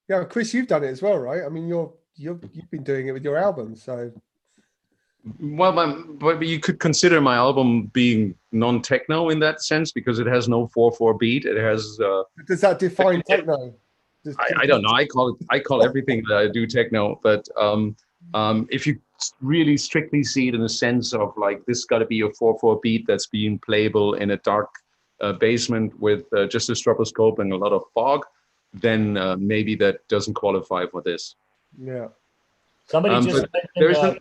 Yeah, Chris, you've done it as well, right? I mean, you've been doing it with your album, so. Well, but you could consider my album being non-techno in that sense because it has no 4/4 beat. It has. Does that define techno? I don't know. I call everything that I do techno, but if you really strictly see it in the sense of like this got to be a 4/4 beat that's being playable in a dark basement with just a stroboscope and a lot of fog, then maybe that doesn't qualify for this. Yeah. Somebody just mentioned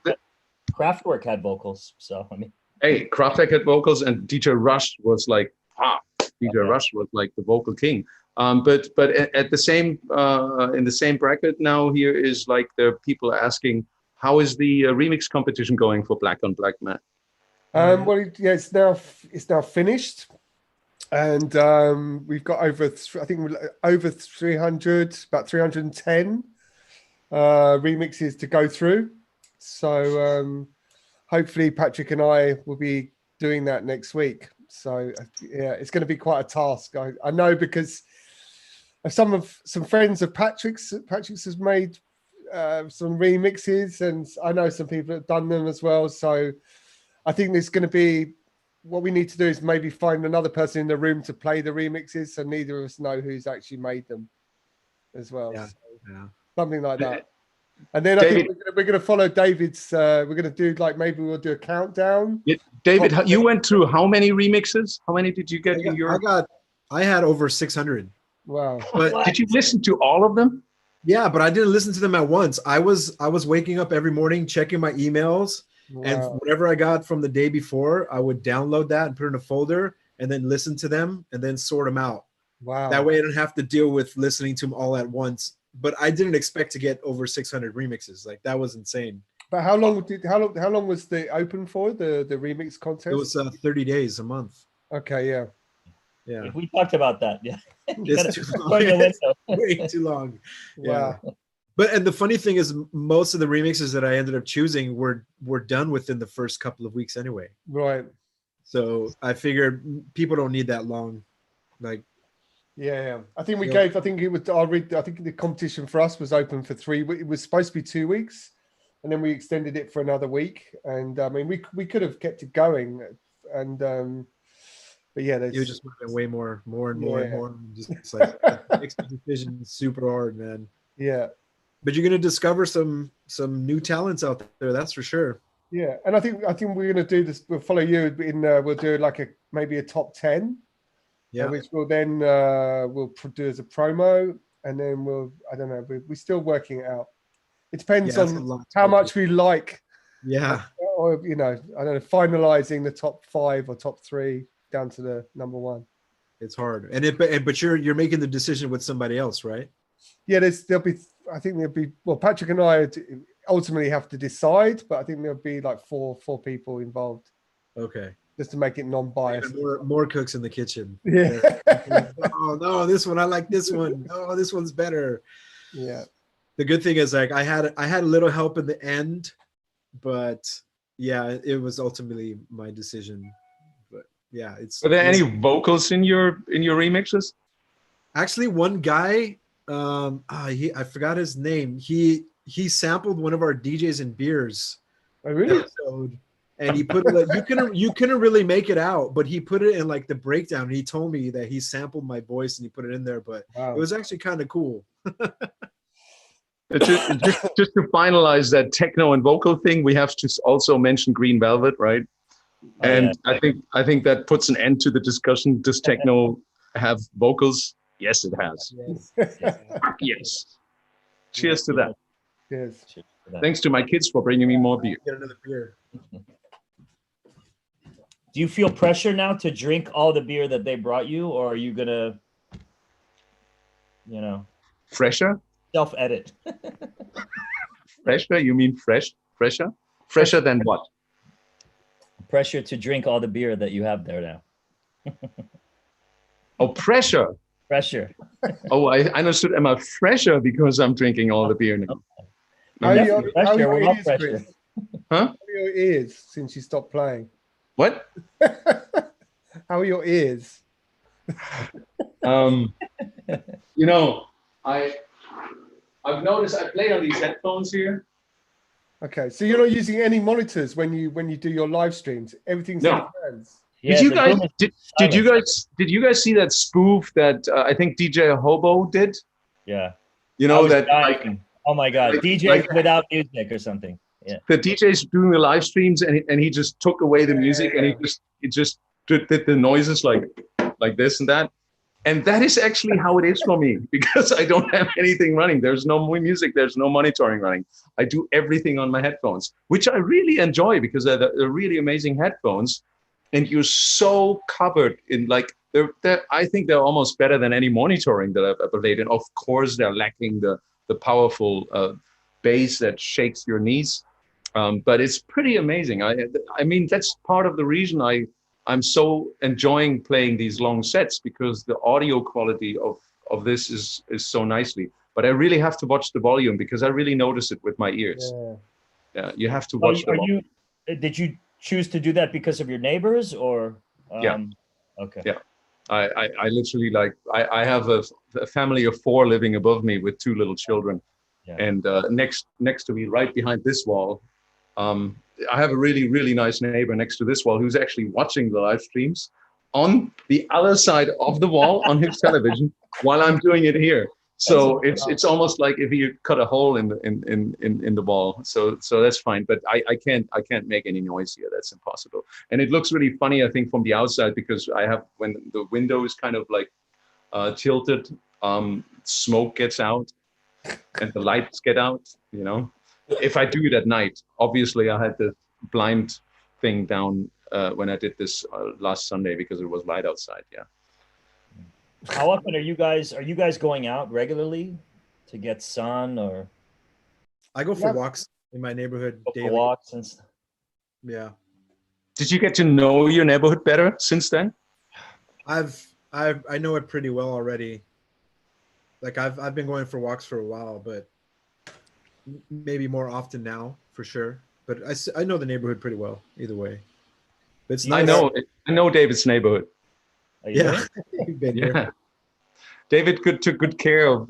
Kraftwerk had vocals, so I mean. Hey, Kraftwerk had vocals, and DJ Rush was like, Rush was like the vocal king. But at the same in the same bracket now here is like the people asking, how is the remix competition going for Black on Black, Matt? Well, yeah, it's now finished. And we've got over 300, about 310 remixes to go through. So hopefully Patrick and I will be doing that next week. So yeah, it's going to be quite a task. I know, because some friends of Patrick's has made some remixes, and I know some people have done them as well. So I think there's going to be, what we need to do is maybe find another person in the room to play the remixes, so neither of us know who's actually made them as well. Yeah, So yeah. something like that. And then David, I think we're going to follow David's. We're going to do, like, maybe we'll do a countdown. Yeah, David, you went through how many remixes? How many did you get in your? I had over 600. Wow. But did you listen to all of them? Yeah, but I didn't listen to them at once. I was waking up every morning, checking my emails, and whatever I got from the day before, I would download that and put it in a folder, and then listen to them, and then sort them out. Wow. That way I didn't have to deal with listening to them all at once. But I didn't expect to get over 600 remixes. Like, that was insane. But how long was the open for, the remix contest? It was 30 days, a month. Okay, yeah. Yeah. We talked about that. Yeah. It's too long. It's way too long. Yeah. Wow. And the funny thing is, most of the remixes that I ended up choosing were done within the first couple of weeks anyway. Right. So I figured people don't need that long. Like, yeah. I think I think the competition for us was open for 3 weeks. It was supposed to be 2 weeks, and then we extended it for another week. And I mean, we could have kept it going, and but yeah, you just went way more and more. Just like, makes the decision super hard, man. Yeah. But you're gonna discover some new talents out there, that's for sure. Yeah, and I think we're gonna do this. We'll follow you in. We'll do like maybe a top 10. Yeah. Which we'll then we'll do as a promo, and then I don't know. We're still working it out. It depends on how much we like. Yeah. Or I don't know, finalizing the top 5 or top 3 down to the number 1. It's hard, but you're making the decision with somebody else, right? Yeah, there'll be. Well, Patrick and I ultimately have to decide, but I think there'll be like four people involved. Okay. Just to make it non-biased. More cooks in the kitchen. Yeah. Oh no, this one I like. This one. Oh, this one's better. Yeah. The good thing is, like, I had a little help in the end, but yeah, it was ultimately my decision. But yeah, Are there any vocals in your remixes? Actually, one guy, I forgot his name. He sampled one of our DJs and Beers episode. And he put it, you couldn't really make it out, but he put it in like the breakdown. And he told me that he sampled my voice and he put it in there, but it was actually kind of cool. just to finalize that techno and vocal thing, we have to also mention Green Velvet, right? And I think that puts an end to the discussion. Does techno have vocals? Yes, it has. Yes. Yes. Cheers to that. Yes. Thanks to my kids for bringing me more beer. Get another beer. Do you feel pressure now to drink all the beer that they brought you, or are you gonna, Fresher? self-edit? Fresher? You mean fresh? Fresher? Fresher than what? Pressure to drink all the beer that you have there now. Oh, pressure. Pressure. Oh, I understood. Am I fresher because I'm drinking all the beer now? How are your We're ears, pressure. Chris? Huh? How are your ears since you stopped playing? What? How are your ears? I've noticed I play on these headphones here. Okay, so you're not using any monitors when you do your live streams. Everything's in your hands. Yeah, Did you the guys room is did you guys see that spoof that I think DJ Hobo did? Yeah. You I know was that dying. Oh my God, DJs without music or something. Yeah. the DJ's doing the live streams and he just took away the music and he just did the noises like this and that. And that is actually how it is for me because I don't have anything running. There's no more music. There's no monitoring running. I do everything on my headphones, which I really enjoy because they're really amazing headphones. And you're so covered in I think they're almost better than any monitoring that I've ever played. And of course, they're lacking the powerful bass that shakes your knees. But it's pretty amazing. I mean, that's part of the reason I'm so enjoying playing these long sets because the audio quality of this is so nicely. But I really have to watch the volume because I really notice it with my ears. Yeah. Yeah, you have to Are watch you, the are wall. you did you choose to do that because of your neighbors or Yeah. okay. Yeah. I literally like I have a family of 4 living above me with 2 little children, Yeah. and next to me, right behind this wall, I have a really nice neighbor next to this wall who's actually watching the live streams on the other side of the wall on his television while I'm doing it here. So it's almost like if you cut a hole in the wall. So that's fine. But I can't make any noise here. That's impossible. And it looks really funny, I think, from the outside because I have when the window is kind of like tilted, smoke gets out and the lights get out. You know, if I do it at night, obviously I had the blind thing down when I did this last Sunday because it was light outside. Yeah. How often are you guys going out regularly to get sun or I go for Yeah. walks in my neighborhood go for daily. walks and stuff? Yeah, Did you get to know your neighborhood better since then? I know it pretty well already. Like I've been going for walks for a while, but maybe more often now for sure. But I know the neighborhood pretty well either way. But it's You I nice. know David's neighborhood. Are you Yeah, you've been here. Yeah. David took good care of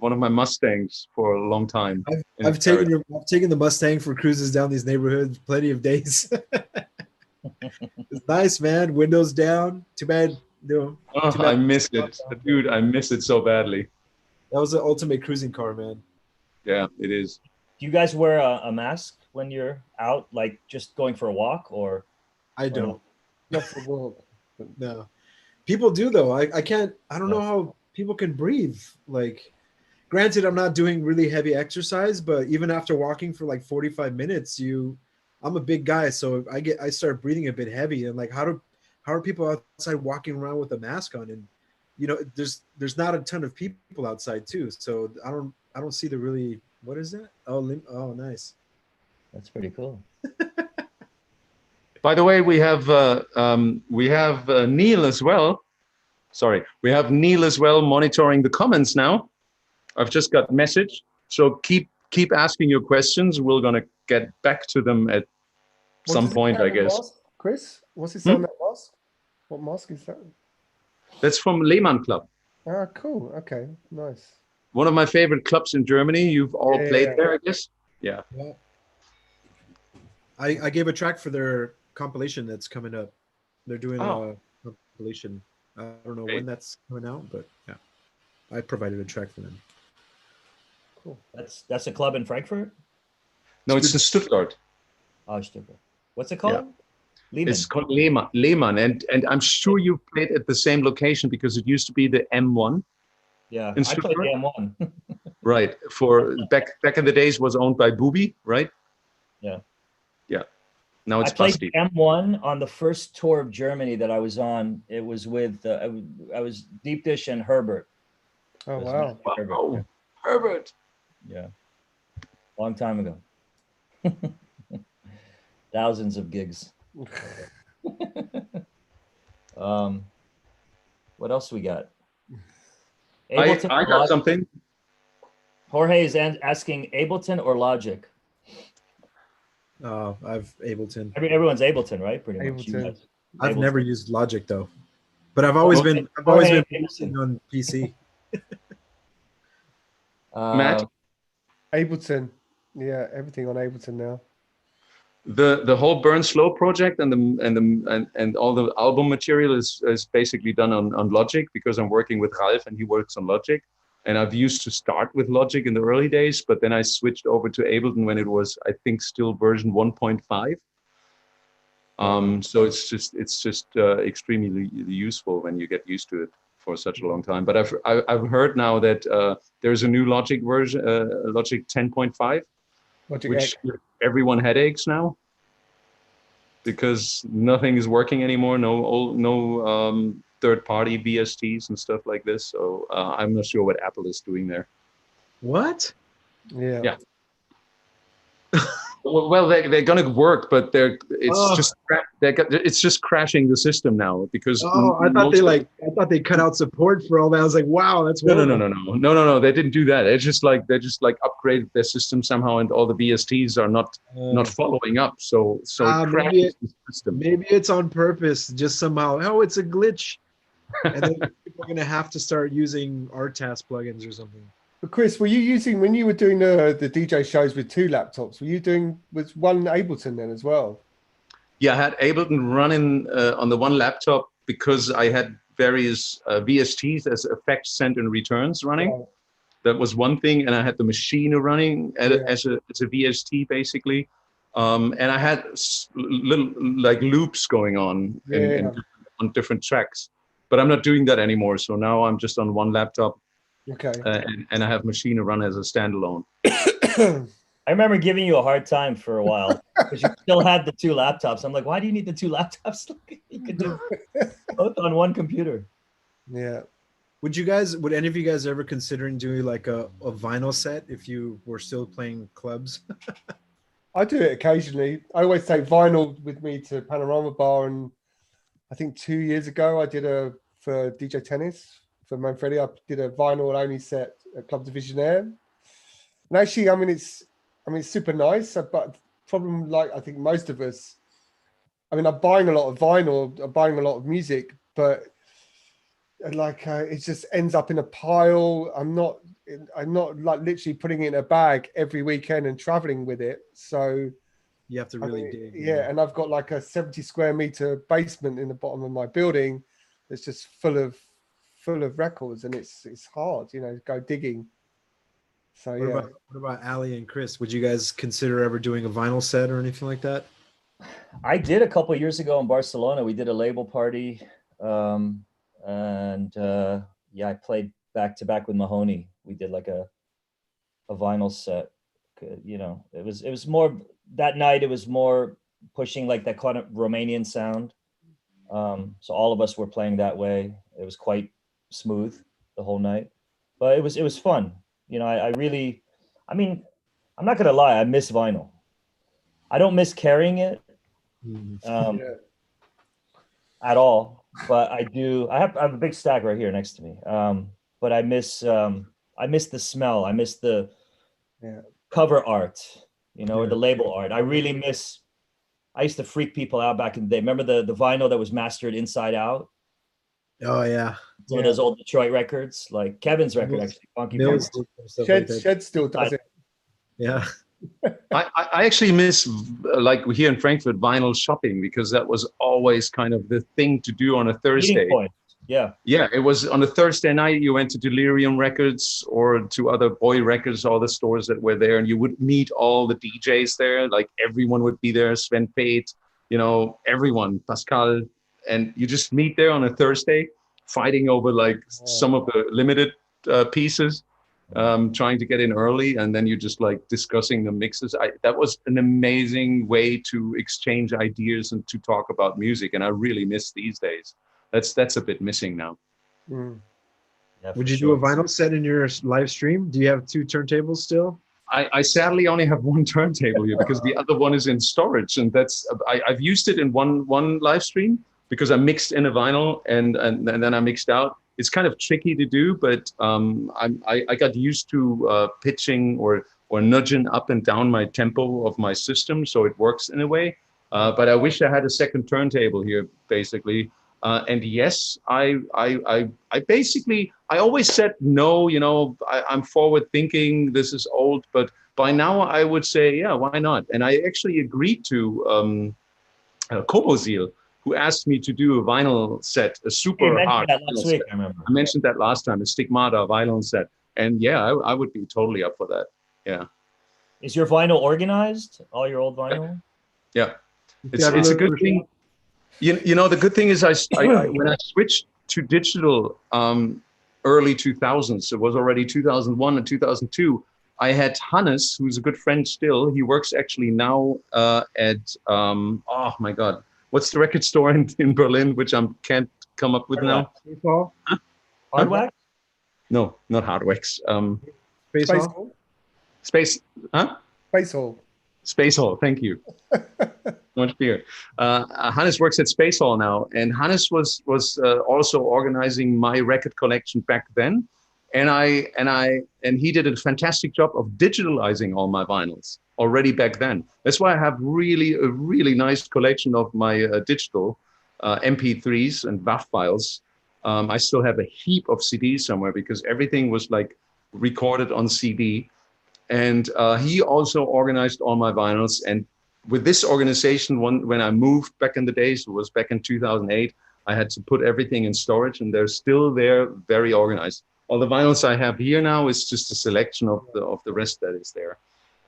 one of my Mustangs for a long time. I've taken the Mustang for cruises down these neighborhoods plenty of days. It's nice, man. Windows down. Too bad. No, Oh, too bad. I miss it, dude. I miss it so badly. That was the ultimate cruising car, man. Yeah, it is. Do you guys wear a mask when you're out, like just going for a walk or I don't. Not for work. No, people do though. I can't. I don't Yeah. know how people can breathe. Like, granted, I'm not doing really heavy exercise, but even after walking for like 45 minutes, I'm a big guy, so I start breathing a bit heavy. And like, how are people outside walking around with a mask on? And there's not a ton of people outside too, so I don't see the really. What is that? Oh, nice. that's pretty cool. By the way, we have Neil as well. Sorry, we have Neil as well monitoring the comments now. I've just got message, so keep asking your questions. We're gonna get back to them at some point, I guess. Mask? Chris, what's it on that mask? What mask is that? That's from Lehmann Club, Ah, cool. Okay, nice. one of my favorite clubs in Germany. You've all played Yeah. there, I guess. Yeah. Yeah. I gave a track for their compilation that's coming up. They're doing a compilation. I don't know when that's coming out, but yeah, I provided a track for them. Cool. That's a club in Frankfurt? No, it's in Stuttgart. Oh, Stuttgart. What's it called? Lehmann. It's called Lehmann, and I'm sure you played at the same location because it used to be the M1. Yeah, in I played the M1. Right. For back in the days was owned by Booby, right? Yeah. Yeah. Now it's I played Basti. M1 on the first tour of Germany that I was on. It was with I was Deep Dish and Herbert. Oh, It was wow. Matthew Herbert. Oh, Herbert. Yeah. Long time ago. Thousands of gigs. What else we got? I Ableton got or Logic? something. Jorge is asking Ableton or Logic. I've Ableton. Everyone's Ableton, right? Pretty much. You Ableton. guys. I've Ableton. never used Logic though, but I've always been Ableton. producing on PC. Matt? Ableton. Yeah, everything on Ableton now. The whole Burn Slow project and all the album material is basically done on Logic because I'm working with Ralph and he works on Logic. And I've used to start with Logic in the early days, but then I switched over to Ableton when it was, I think, still version 1.5. So it's just extremely useful when you get used to it for such a long time. But I've heard now that there's a new Logic version, Logic 10.5, Logic which X. gives everyone headaches now because nothing is working anymore. No third-party VSTs and stuff like this. So I'm not sure what Apple is doing there. What? Yeah. Yeah. Well, they're going to work, but it's just crashing the system now because. I thought they cut out support for all that. I was like, wow, that's horrible. No. They didn't do that. It's just like they just upgraded their system somehow, and all the VSTs are not following up. So it crashes the system. Maybe it's on purpose, just somehow. Oh, it's a glitch, and then people are gonna have to start using RTAS plugins or something. But Chris, were you using, when you were doing the DJ shows with 2 laptops, was one Ableton then as well? Yeah, I had Ableton running on the one laptop because I had various VSTs as effect send and returns running. Right. That was one thing, and I had the machine running as a VST basically, and I had little loops going on on different tracks. But I'm not doing that anymore, so now I'm just on one laptop. Okay. And I have machine run as a standalone. I remember giving you a hard time for a while because you still had the 2 laptops. I'm like, why do you need the 2 laptops? You could do both on one computer. Yeah. Would any of you guys ever considering doing like a vinyl set if you were still playing clubs? I do it occasionally. I always take vinyl with me to Panorama Bar, and I think 2 years ago I did for DJ Tennis. For Manfredi, I did a vinyl only set at Club Divisionaire. And actually, it's super nice, but problem, like I think most of us, I'm buying a lot of vinyl, I'm buying a lot of music, but it just ends up in a pile. I'm not like literally putting it in a bag every weekend and traveling with it. So you have to really dig. Yeah, and I've got like a 70 square meter basement in the bottom of my building that's just full of records, and it's hard, go digging. So what about Ali and Chris? Would you guys consider ever doing a vinyl set or anything like that? I did a couple of years ago in Barcelona. We did a label party, and I played back to back with Mahoney. We did like a vinyl set. It was more that night. It was more pushing like that kind of Romanian sound. So all of us were playing that way. It was quite smooth the whole night, but it was fun. I'm not gonna lie, I miss vinyl. I don't miss carrying it at all, but I do. I have a big stack right here next to me, but I miss the smell. I miss the cover art, or the label art. I really miss. I used to freak people out back in the day. Remember the vinyl that was mastered inside out? Oh yeah. Some of those old Detroit records, like Kevin's record, actually, Funky Mills, Shed still does it. Yeah. I actually miss, like here in Frankfurt, vinyl shopping, because that was always kind of the thing to do on a Thursday. Yeah. Yeah, it was on a Thursday night. You went to Delirium Records or to other Boy Records, all the stores that were there, and you would meet all the DJs there. Like everyone would be there, Sven Pate, everyone, Pascal, and you just meet there on a Thursday, fighting over like some of the limited pieces, trying to get in early, and then you just like discussing the mixes. That was an amazing way to exchange ideas and to talk about music, and I really miss these days. That's a bit missing now. Yeah, would you do a vinyl set in your live stream? Do you have 2 turntables still? I sadly only have 1 turntable here because the other one is in storage, and I've used it in one live stream because I mixed in a vinyl and then I mixed out. It's kind of tricky to do, but I got used to pitching or nudging up and down my tempo of my system, so it works in a way. But I wish I had a second turntable here, basically. And yes, I always said no. I'm forward thinking. This is old, but by now I would say, yeah, why not? And I actually agreed to Cova, who asked me to do a vinyl set, a super hard. Last week, I remember. I mentioned that last time, a Stigmata vinyl set, and yeah, I would be totally up for that. Yeah. Is your vinyl organized? All your old vinyl? Yeah, it's a good thing. The good thing is I when I switched to digital early 2000s, it was already 2001 and 2002. I had Hannes, who's a good friend still. He works actually now at oh my God, what's the record store in Berlin, which I can't come up with now? Huh? Hardwax? No, not Hardwax. Space Hall. Space, huh? Space Hall. Space Hall, thank you. Much beer. Hannes works at Space Hall now, and Hannes was also organizing my record collection back then, and he did a fantastic job of digitalizing all my vinyls already back then. That's why I have a really nice collection of my digital MP3s and WAV files. I still have a heap of CDs somewhere because everything was like recorded on CD. And he also organized all my vinyls. And with this organization, when I moved back in the days, it was back in 2008, I had to put everything in storage, and they're still there, very organized. All the vinyls I have here now is just a selection of the rest that is there.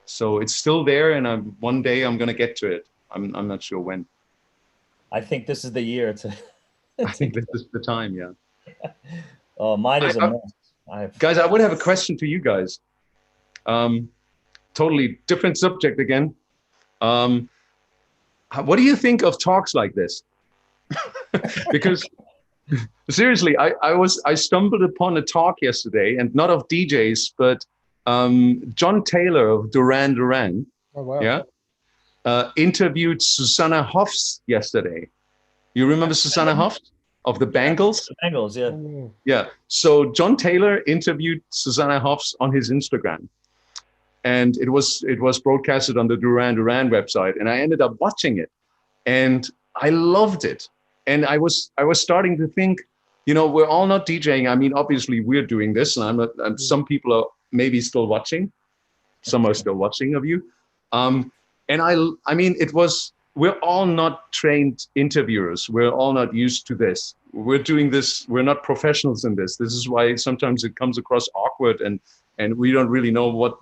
So it's still there, and one day I'm going to get to it. I'm not sure when. I think this is the year to. I think this is the time, yeah. Oh, mine is a mess. Guys, I would have a question to you guys. Totally different subject again. What do you think of talks like this? Because seriously, I stumbled upon a talk yesterday, and not of DJs, but John Taylor of Duran Duran. Oh, wow. Yeah, interviewed Susanna Hoffs yesterday. You remember Susanna Hoffs of the Bangles? The Bangles, yeah. Yeah. So John Taylor interviewed Susanna Hoffs on his Instagram. And it was broadcasted on the Duran Duran website, and I ended up watching it, and I loved it. And I was starting to think, you know, we're all not DJing. I mean, obviously we're doing this, and I'm not. Some people are maybe still watching. Some are still watching of you. And I mean, we're all not trained interviewers. We're all not used to this. We're doing this. We're not professionals in this. This is why sometimes it comes across awkward, and we don't really know what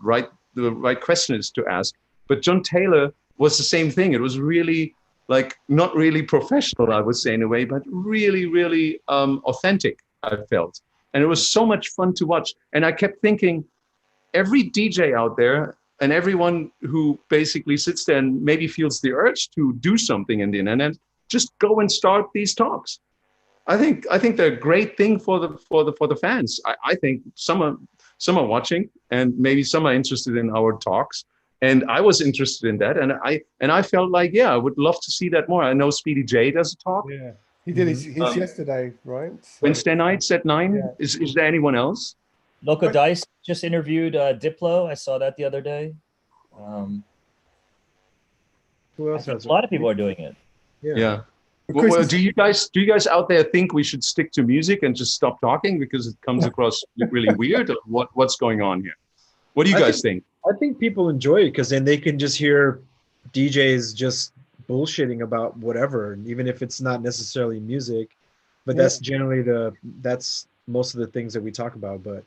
the right question is to ask. But John Taylor was the same thing. It was really like not really professional, I would say in a way, but really authentic, I felt. And it was so much fun to watch. And I kept thinking, every DJ out there and everyone who basically sits there and maybe feels the urge to do something in the internet, just go and start these talks. I think they're a great thing for the fans. I think some are watching, and maybe some are interested in our talks. And I was interested in that, and I felt like, yeah, I would love to see that more. I know Speedy J does a talk. Yeah, he did his yesterday, right? So, Wednesday nights at 9. Yeah. Is there anyone else? Loco Dice just interviewed Diplo. I saw that the other day. Who else has a lot of people are doing it. Yeah. Well, do you guys out there think we should stick to music and just stop talking because it comes across really weird? Or what's going on here? What do you guys think? I think people enjoy it because then they can just hear DJs just bullshitting about whatever, even if it's not necessarily music. But that's generally that's most of the things that we talk about. But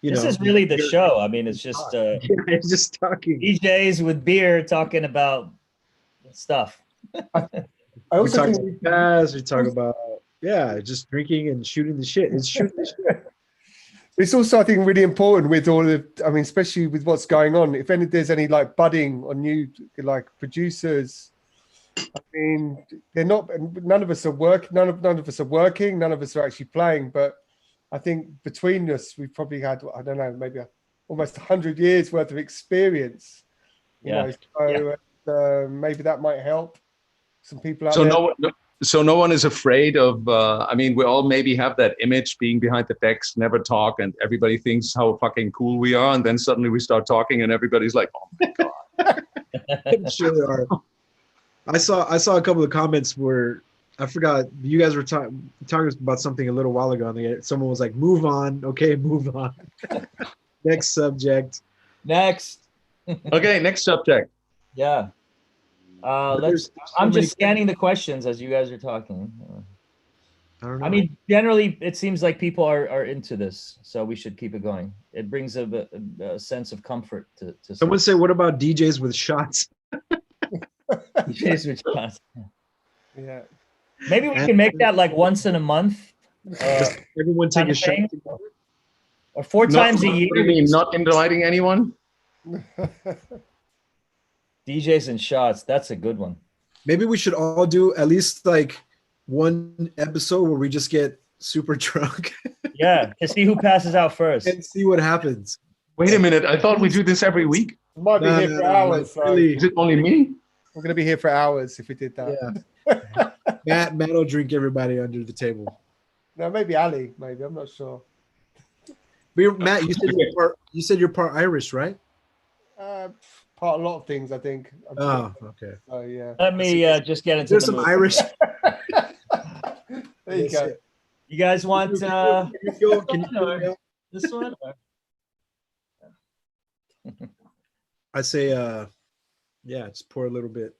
this is really the show. I mean, it's just it's just talking DJs with beer talking about stuff. I also think we talk about just drinking and shooting the shit. It's shooting the shit. It's also, I think, really important with all of, I mean, especially with what's going on. If there's any like budding or new like producers, I mean, they're not. None of us are working. None of us are working. None of us are actually playing. But I think between us, we've probably had, I don't know, maybe almost 100 years worth of experience. You know, so maybe that might help some people out there. So no one is afraid of, I mean, we all maybe have that image being behind the decks, never talk, and everybody thinks how fucking cool we are. And then suddenly we start talking and everybody's like, oh my God. I'm sure there are. I saw a couple of comments where, I forgot, you guys were talking about something a little while ago. And someone was like, move on. Okay, move on. Next subject. Next. Okay, next subject. Yeah. I'm just scanning the questions as you guys are talking. I don't know. I mean, generally, it seems like people are into this, so we should keep it going. It brings a sense of comfort to someone say, what about DJs with shots? DJs with shots. Yeah. Maybe we can make that like once in a month. Everyone take a shot together? Or 4 times a year. What do you mean, not inviting anyone? DJs and shots. That's a good one. Maybe we should all do at least like one episode where we just get super drunk. Yeah, to see who passes out first. And see what happens. Wait a minute. I thought we do this every week. might be here for hours. So really. Is it only me? we're going to be here for hours if we did that. Yeah. Matt will drink everybody under the table. No, maybe Ali. Maybe I'm not sure. But Matt, you said you're part Irish, right? Part a lot of things, I think. Oh, okay. So yeah. Let me just get into There's the some mood. Irish. There you go. You guys want Can you feel this one? I say, yeah, just pour a little bit.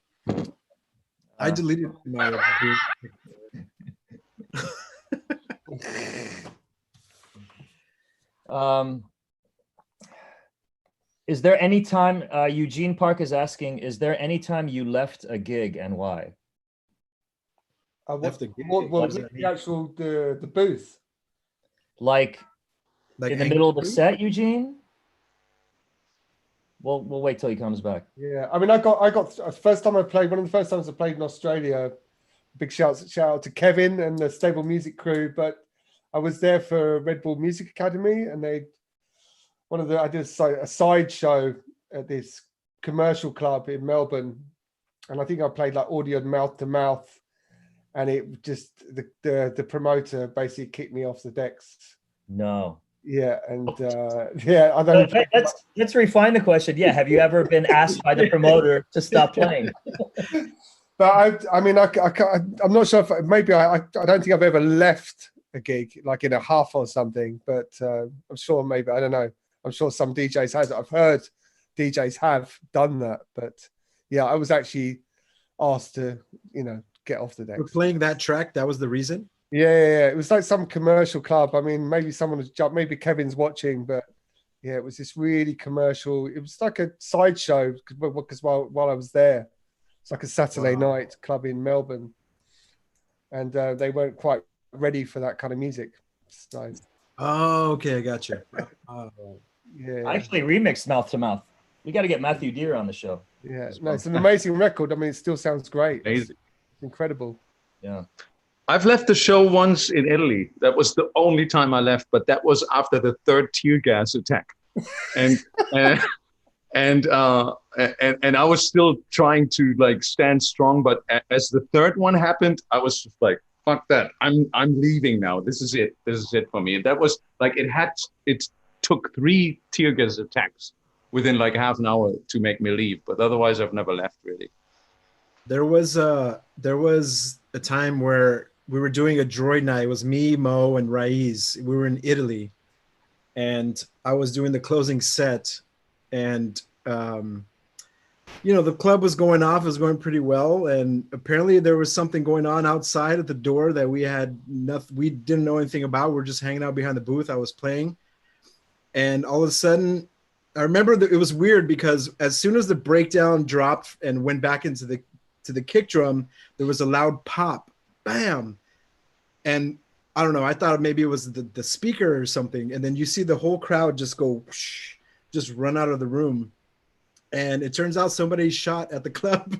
I deleted my. Is there any time Eugene Park is asking? Is there any time you left a gig and why? Left the gig? What What does the that mean? actual the booth? Like Like in the middle of the angry? set, Eugene? We'll wait till he comes back. Yeah, I mean, I got first time I played. One of the first times I played in Australia. Big shout out to Kevin and the Stable Music crew. But I was there for Red Bull Music Academy, and I did a side show at this commercial club in Melbourne, and I think I played like audio mouth to mouth, and it just the promoter basically kicked me off the decks. No. Yeah, and yeah, I don't. Let's refine the question. Yeah, have you ever been asked by the promoter to stop playing? But I'm not sure if maybe I don't think I've ever left a gig like in a huff or something. But I'm sure maybe I don't know. I'm sure some DJs has. I've heard DJs have done that. But yeah, I was actually asked to get off the deck. For playing that track, that was the reason. Yeah. It was like some commercial club. I mean, maybe someone was jumped. Maybe Kevin's watching, but yeah, it was this really commercial. It was like a sideshow because while I was there, it's like a Saturday night club in Melbourne, and they weren't quite ready for that kind of music. So, Oh, okay, I got you. yeah, I actually remixed Mouth to Mouth. We got to get Matthew Deere on the show. yeah. No, it's an amazing record. I mean, it still sounds great. Amazing. It's incredible. Yeah. I've left the show once in Italy. That was the only time I left, but that was after the third tear gas attack, and I was still trying to like stand strong. But as the third one happened, I was just like, "Fuck that! I'm leaving now. This is it. This is it for me." And that was like it took 3 tear gas attacks within like half an hour to make me leave. But otherwise, I've never left really. There was a time where we were doing a droid night. It was me, Mo, and Raiz. We were in Italy, and I was doing the closing set, and the club was going off. It was going pretty well, and apparently there was something going on outside at the door that we didn't know anything about. We're just hanging out behind the booth. I was playing, and all of a sudden, I remember that it was weird because as soon as the breakdown dropped and went back into the kick drum, there was a loud pop, bam, and I don't know. I thought maybe it was the speaker or something, and then you see the whole crowd just go, whoosh, just run out of the room, and it turns out somebody shot at the club.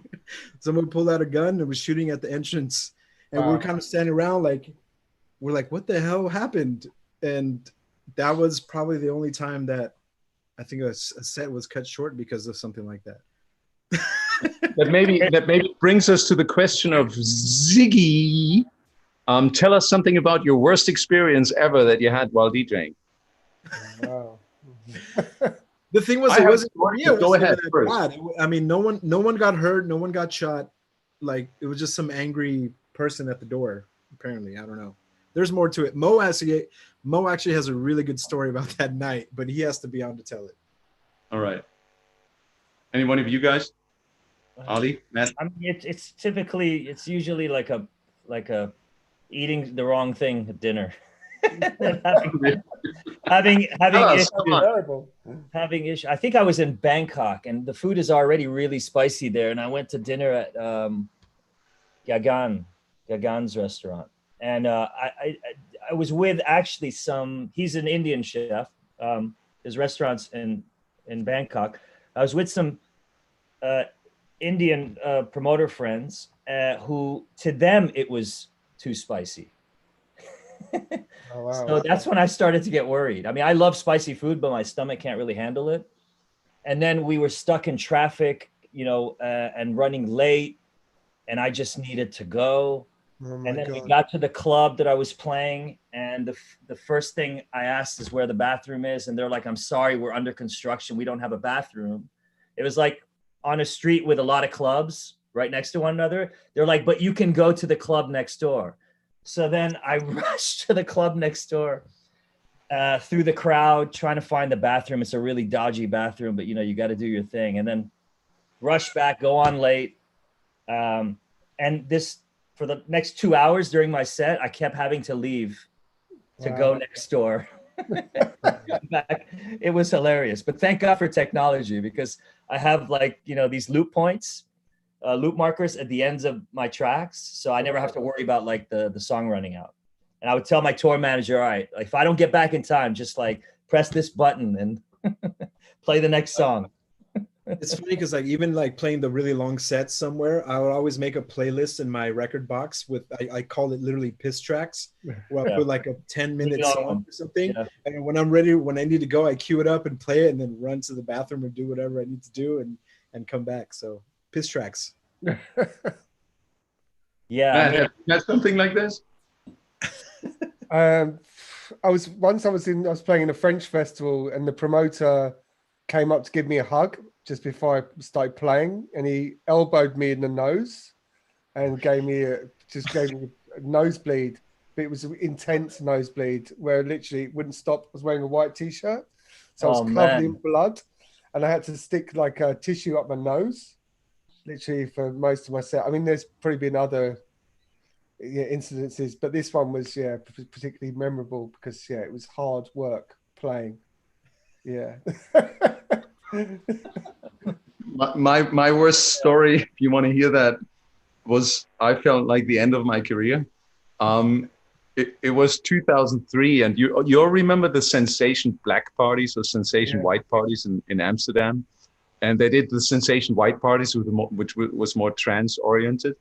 Someone pulled out a gun and was shooting at the entrance, and we were kind of standing around we're like, what the hell happened? And that was probably the only time that I think a set was cut short because of something like that. That maybe brings us to the question of Ziggy. Tell us something about your worst experience ever that you had while DJing. Wow. The thing was, Go ahead first. bad. I mean, no one got hurt, no one got shot. Like it was just some angry person at the door. Apparently, I don't know. There's more to it. Mo actually has a really good story about that night, but he has to be on to tell it. All right. Any one of you guys? Ali, Matt? I mean, it's usually like a eating the wrong thing at dinner. having issues. I think I was in Bangkok, and the food is already really spicy there. And I went to dinner at Gagan's restaurant, and I was with actually he's an Indian chef. His restaurant's in Bangkok. I was with some Indian promoter friends who, to them, it was too spicy. Oh, wow. So that's when I started to get worried. I mean, I love spicy food, but my stomach can't really handle it. And then we were stuck in traffic, you know, and running late, and I just needed to go. Oh my And then we God. got to the club that I was playing, and the first thing I asked is where the bathroom is, and they're like, "I'm sorry, we're under construction. We don't have a bathroom." It was like on a street with a lot of clubs right next to one another. They're like, "But you can go to the club next door." So then I rushed to the club next door, through the crowd, trying to find the bathroom. It's a really dodgy bathroom, but you know, you got to do your thing. And then rush back, go on late. And this, for the next 2 hours during my set, I kept having to leave to go next door. It was hilarious, but thank God for technology, because I have, like, you know, these loop points, loop markers at the ends of my tracks. So I never have to worry about like the song running out. And I would tell my tour manager, all right, if I don't get back in time, just like press this button and play the next song. It's funny because like even like playing the really long sets somewhere, I would always make a playlist in my record box with I call it literally piss tracks, where I put like a 10-minute song or something. Yeah. And when I'm ready, when I need to go, I cue it up and play it, and then run to the bathroom and do whatever I need to do, and come back. So piss tracks. Yeah, I mean, that's something like this. I was playing in a French festival, and the promoter came up to give me a hug just before I started playing, and he elbowed me in the nose and gave me a nosebleed, but it was an intense nosebleed where literally it wouldn't stop. I was wearing a white t-shirt, so I was covered in blood, and I had to stick like a tissue up my nose literally for most of my set. I mean, there's probably been other incidences, but this one was particularly memorable because it was hard work playing. My worst story, if you want to hear that, was I felt like the end of my career. It was 2003, and you all remember the Sensation Black parties or Sensation White parties in Amsterdam, and they did the Sensation White parties which was more trance oriented.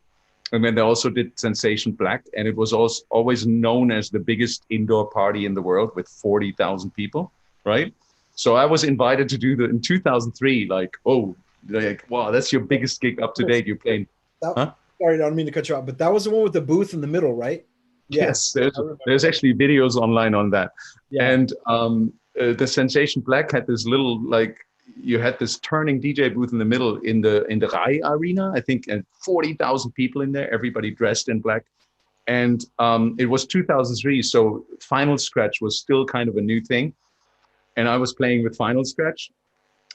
And then they also did Sensation Black, and it was also always known as the biggest indoor party in the world with 40,000 people, right? So I was invited to do in 2003, wow, that's your biggest gig up to date. You're playing. Sorry, I don't mean to cut you off, but that was the one with the booth in the middle, right? Yes, there's actually videos online on that. Yeah. And the Sensation Black had this little, you had this turning DJ booth in the middle in the Rai Arena, I think, and 40,000 people in there, everybody dressed in black. And it was 2003, so Final Scratch was still kind of a new thing. And I was playing with Final Scratch,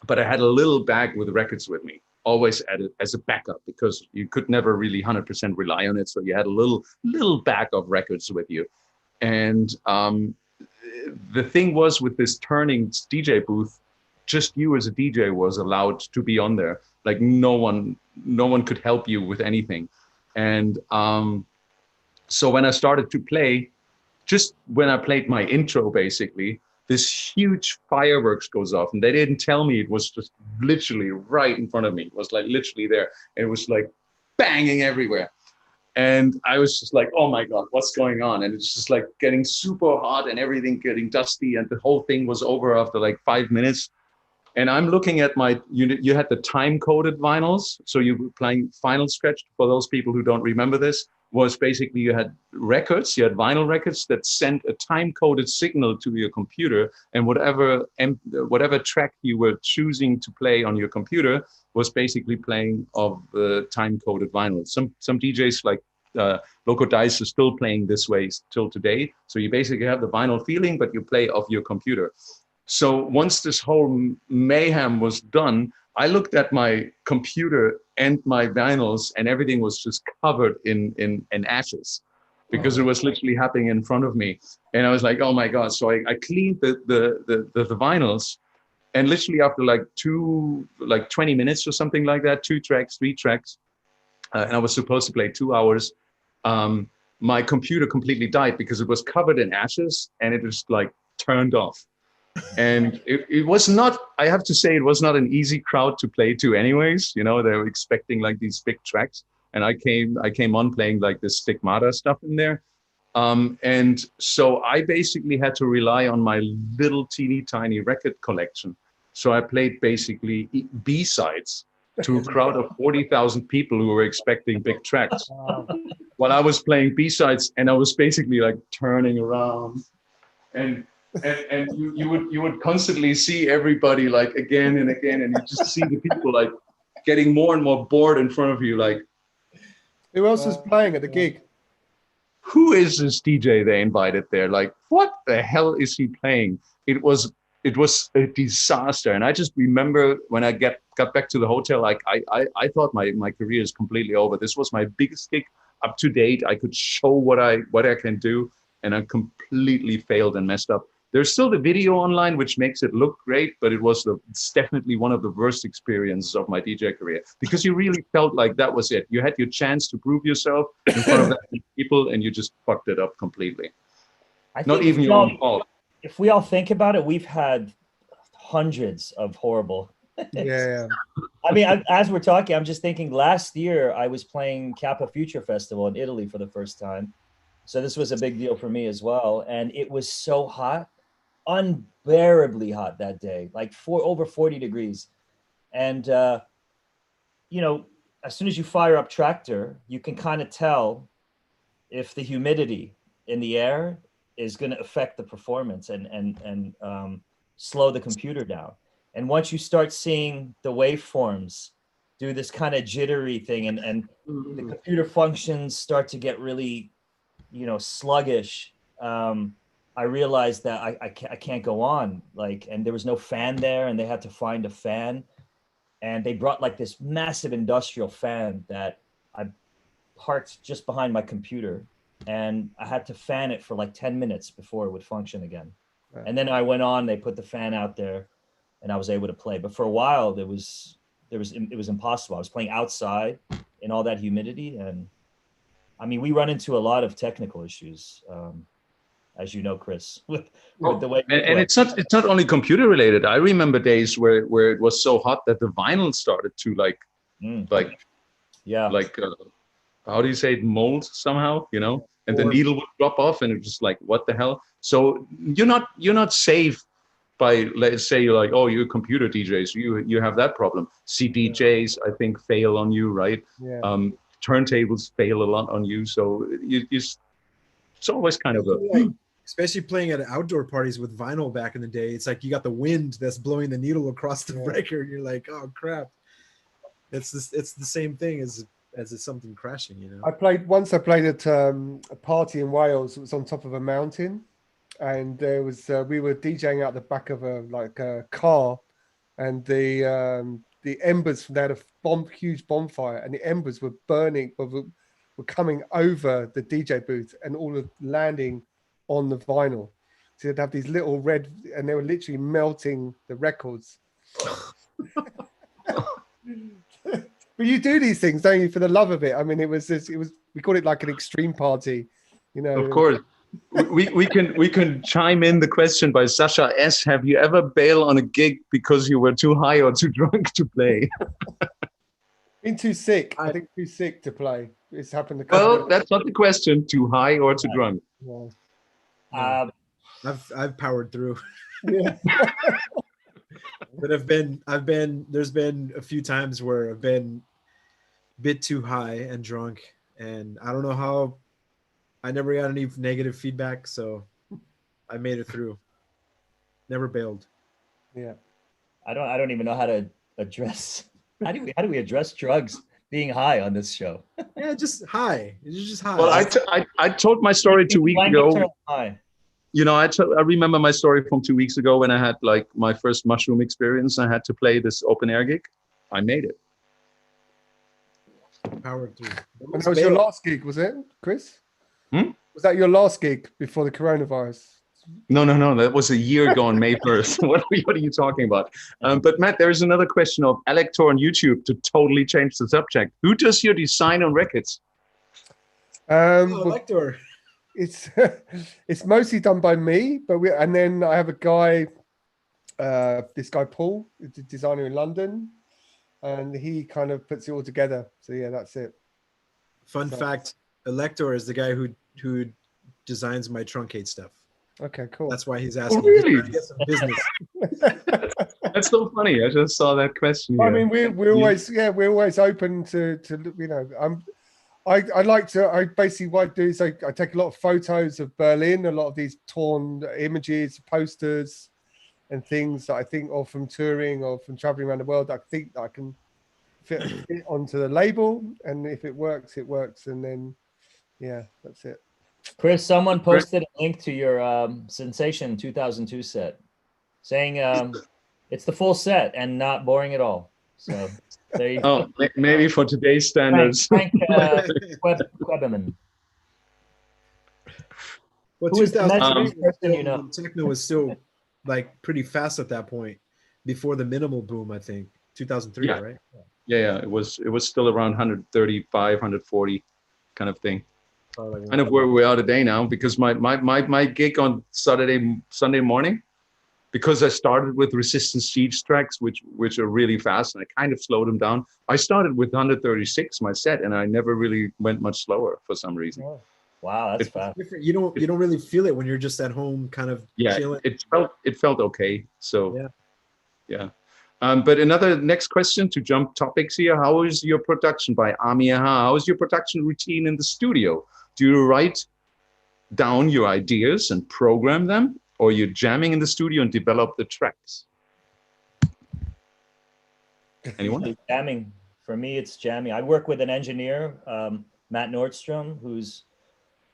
but I had a little bag with records with me, always as a backup, because you could never really 100% rely on it. So you had a little bag of records with you. And the thing was, with this turning DJ booth, just you as a DJ was allowed to be on there. Like no one could help you with anything. And so when I started to play, just when I played my intro, basically, this huge fireworks goes off, and they didn't tell me. It was just literally right in front of me. It was like literally there. And it was like banging everywhere. And I was just like, oh my God, what's going on? And it's just like getting super hot and everything getting dusty. And the whole thing was over after like 5 minutes. And I'm looking at you had the time-coded vinyls. So you were playing Final Scratch. For those people who don't remember this, was basically you had records, you had vinyl records that sent a time-coded signal to your computer, and whatever track you were choosing to play on your computer was basically playing of the time-coded vinyl. Some DJs like Loco Dice are still playing this way till today. So you basically have the vinyl feeling, but you play off your computer. So once this whole mayhem was done, I looked at my computer and my vinyls, and everything was just covered in ashes, because it was literally happening in front of me. And I was like, oh my God. So I cleaned the vinyls, and literally after like 20 minutes or something like that, 3 tracks, and I was supposed to play 2 hours, my computer completely died because it was covered in ashes, and it just like turned off. And it was not, I have to say, it was not an easy crowd to play to anyways. You know, they were expecting like these big tracks, and I came on playing like this Stigmata stuff in there. And so I basically had to rely on my little teeny tiny record collection So I played basically B-sides to a crowd of 40,000 people who were expecting big tracks. While I was playing B-sides, and I was basically like turning around, and you would constantly see everybody like again and again, and you just see the people like getting more and more bored in front of you. Like, who else was playing at the gig? who is this DJ they invited there? Like, what the hell is he playing? It was a disaster. And I just remember when I got back to the hotel, like I thought my career is completely over. This was my biggest gig up to date. I could show what I can do, and I completely failed and messed up. There's still the video online, which makes it look great, but it's definitely one of the worst experiences of my DJ career, because you really felt like that was it. You had your chance to prove yourself in front of that many people, and you just fucked it up completely. Not even your own fault. If we all think about it, we've had hundreds of horrible. Yeah. I mean, as we're talking, I'm just thinking last year I was playing Kappa Future Festival in Italy for the first time. So this was a big deal for me as well. And it was so hot, unbearably hot that day, like over 40 degrees. And, you know, as soon as you fire up Tractor, you can kind of tell if the humidity in the air is going to affect the performance and slow the computer down. And once you start seeing the waveforms do this kind of jittery thing, and the computer functions start to get really, you know, sluggish, I realized that I can't go on. Like, and there was no fan there, and they had to find a fan. And they brought like this massive industrial fan that I parked just behind my computer. And I had to fan it for like 10 minutes before it would function again. Right. And then I went on, they put the fan out there, and I was able to play. But for a while, it was impossible. I was playing outside in all that humidity. And I mean, we run into a lot of technical issues, as you know, Chris, with the way. And it's not only computer related. I remember days where it was so hot that the vinyl started to how do you say it, mold somehow, you know? And the needle would drop off, and it's just like, what the hell? So you're not safe by, let's say you're like, oh, you're computer DJs, you have that problem. CDJs, I think, fail on you, right? Yeah. Turntables fail a lot on you. So it's always kind of a... Especially playing at outdoor parties with vinyl back in the day, it's like you got the wind that's blowing the needle across the record. And you're like, oh crap! It's the same thing as it's something crashing, you know. I played at a party in Wales. It was on top of a mountain, and there was we were DJing out the back of a car, and the embers from that huge bonfire, and the embers were burning, were coming over the DJ booth, and all of landing on the vinyl. So you'd have these little red, and they were literally melting the records. But you do these things, don't you, for the love of it? I mean, we call it like an extreme party, you know. Of course. we can chime in the question by Sasha S. Have you ever bailed on a gig because you were too high or too drunk to play? Been too sick. I think too sick to play. It's happened to Well, that's not the question. Too high or too drunk? Yeah. I've powered through. Yeah. But there's been a few times where I've been a bit too high and drunk, and I don't know how. I never got any negative feedback, so I made it through. Never bailed. Yeah. I don't even know how to address. How do we address drugs being high on this show? Yeah, just high. It's just high. Well, I told my story 2 weeks ago. High. You know, I remember my story from 2 weeks ago when I had like my first mushroom experience. I had to play this open air gig. I made it. Powered through. And that was your last gig, was it, Chris? Was that your last gig before the coronavirus? No. That was a year ago on May 1st. What are you talking about? But Matt, there is another question of Elector on YouTube to totally change the subject. Who does your design on records? Elector. It's mostly done by me, and then I have a guy, this guy Paul, a designer in London, and he kind of puts it all together. So yeah, that's it. Fun fact: Elector is the guy who designs my truncate stuff. Okay, cool. That's why he's asking. Oh, really? He's trying to get some business. That's so funny. I just saw that question I here. mean, we're always open to you know. I like to. I basically what I do is I take a lot of photos of Berlin, a lot of these torn images, posters, and things that I think, or from touring or from traveling around the world, I think that I can fit onto the label, and if it works, it works, and then yeah, that's it. Chris, someone posted a link to your Sensation 2002 set, saying it's the full set and not boring at all. So there you go. Oh, maybe for today's standards. Frank Quebeman. Well, Who is the 2003 person you know? techno was still like pretty fast at that point, before the minimal boom. I think 2003, Yeah. right? Yeah, it was still around 135, 140 kind of thing. Like Kind of where we are today now, because my gig on Sunday morning, because I started with resistance siege tracks, which are really fast, and I kind of slowed them down. I started with 136 my set, and I never really went much slower for some reason. Oh, wow, that's fast. different. You don't really feel it when you're just at home, kind of chilling. It felt okay. So yeah. But another next question to jump topics here. How is your production by Ami Aha? How is your production routine in the studio? Do you write down your ideas and program them, or you're jamming in the studio and develop the tracks? Anyone? Jamming. For me, it's jamming. I work with an engineer, Matt Nordstrom, who's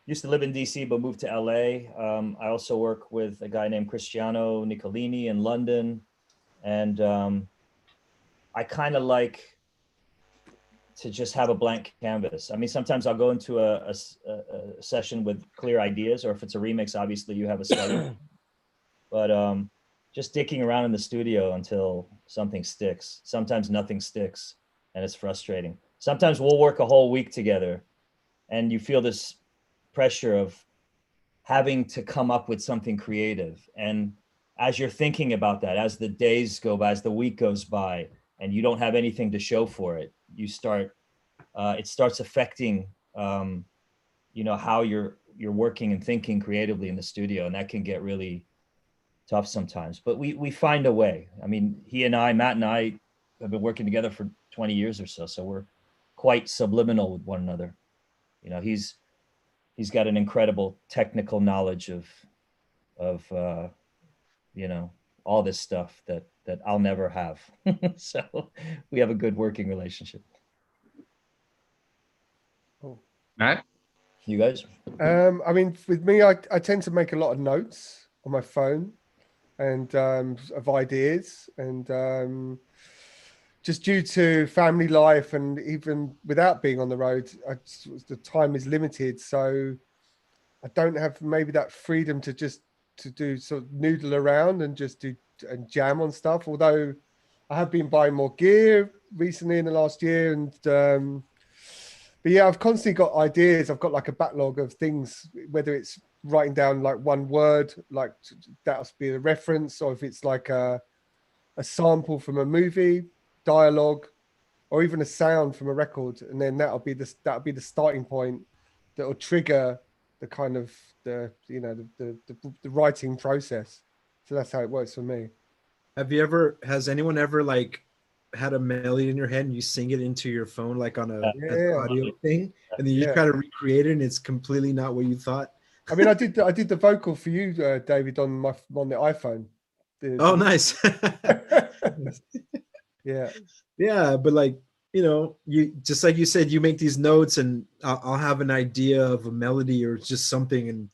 used to live in DC but moved to LA. I also work with a guy named Cristiano Nicolini in London. And I kind of like to just have a blank canvas. I mean, sometimes I'll go into a session with clear ideas, or if it's a remix, obviously you have a study. But just dicking around in the studio until something sticks. Sometimes nothing sticks, and it's frustrating. Sometimes we'll work a whole week together, and you feel this pressure of having to come up with something creative. And as you're thinking about that, as the days go by, as the week goes by, and you don't have anything to show for it, you start, it starts affecting, you know, how you're working and thinking creatively in the studio, and that can get really tough sometimes. But we find a way. I mean, Matt and I have been working together for 20 years or so, so we're quite subliminal with one another. You know, he's got an incredible technical knowledge of you know, all this stuff that I'll never have. So we have a good working relationship. Matt? You guys? I mean, with me, I tend to make a lot of notes on my phone and of ideas, and just due to family life and even without being on the road, the time is limited. So I don't have maybe that freedom to just to do sort of noodle around and just do and jam on stuff. Although I have been buying more gear recently in the last year, and but yeah, I've constantly got ideas. I've got like a backlog of things, whether it's writing down like one word, like that'll be a reference, or if it's like a sample from a movie, dialogue, or even a sound from a record, and then that'll be the starting point that will trigger the kind of the writing process. So that's how it works for me. Has anyone ever like had a melody in your head and you sing it into your phone, like on a an audio thing, and then you try to recreate it and it's completely not what you thought? I mean, I did the vocal for you, David, on the iPhone. Nice. Yeah, but like, you know, you just like you said, you make these notes, and I'll have an idea of a melody or just something, and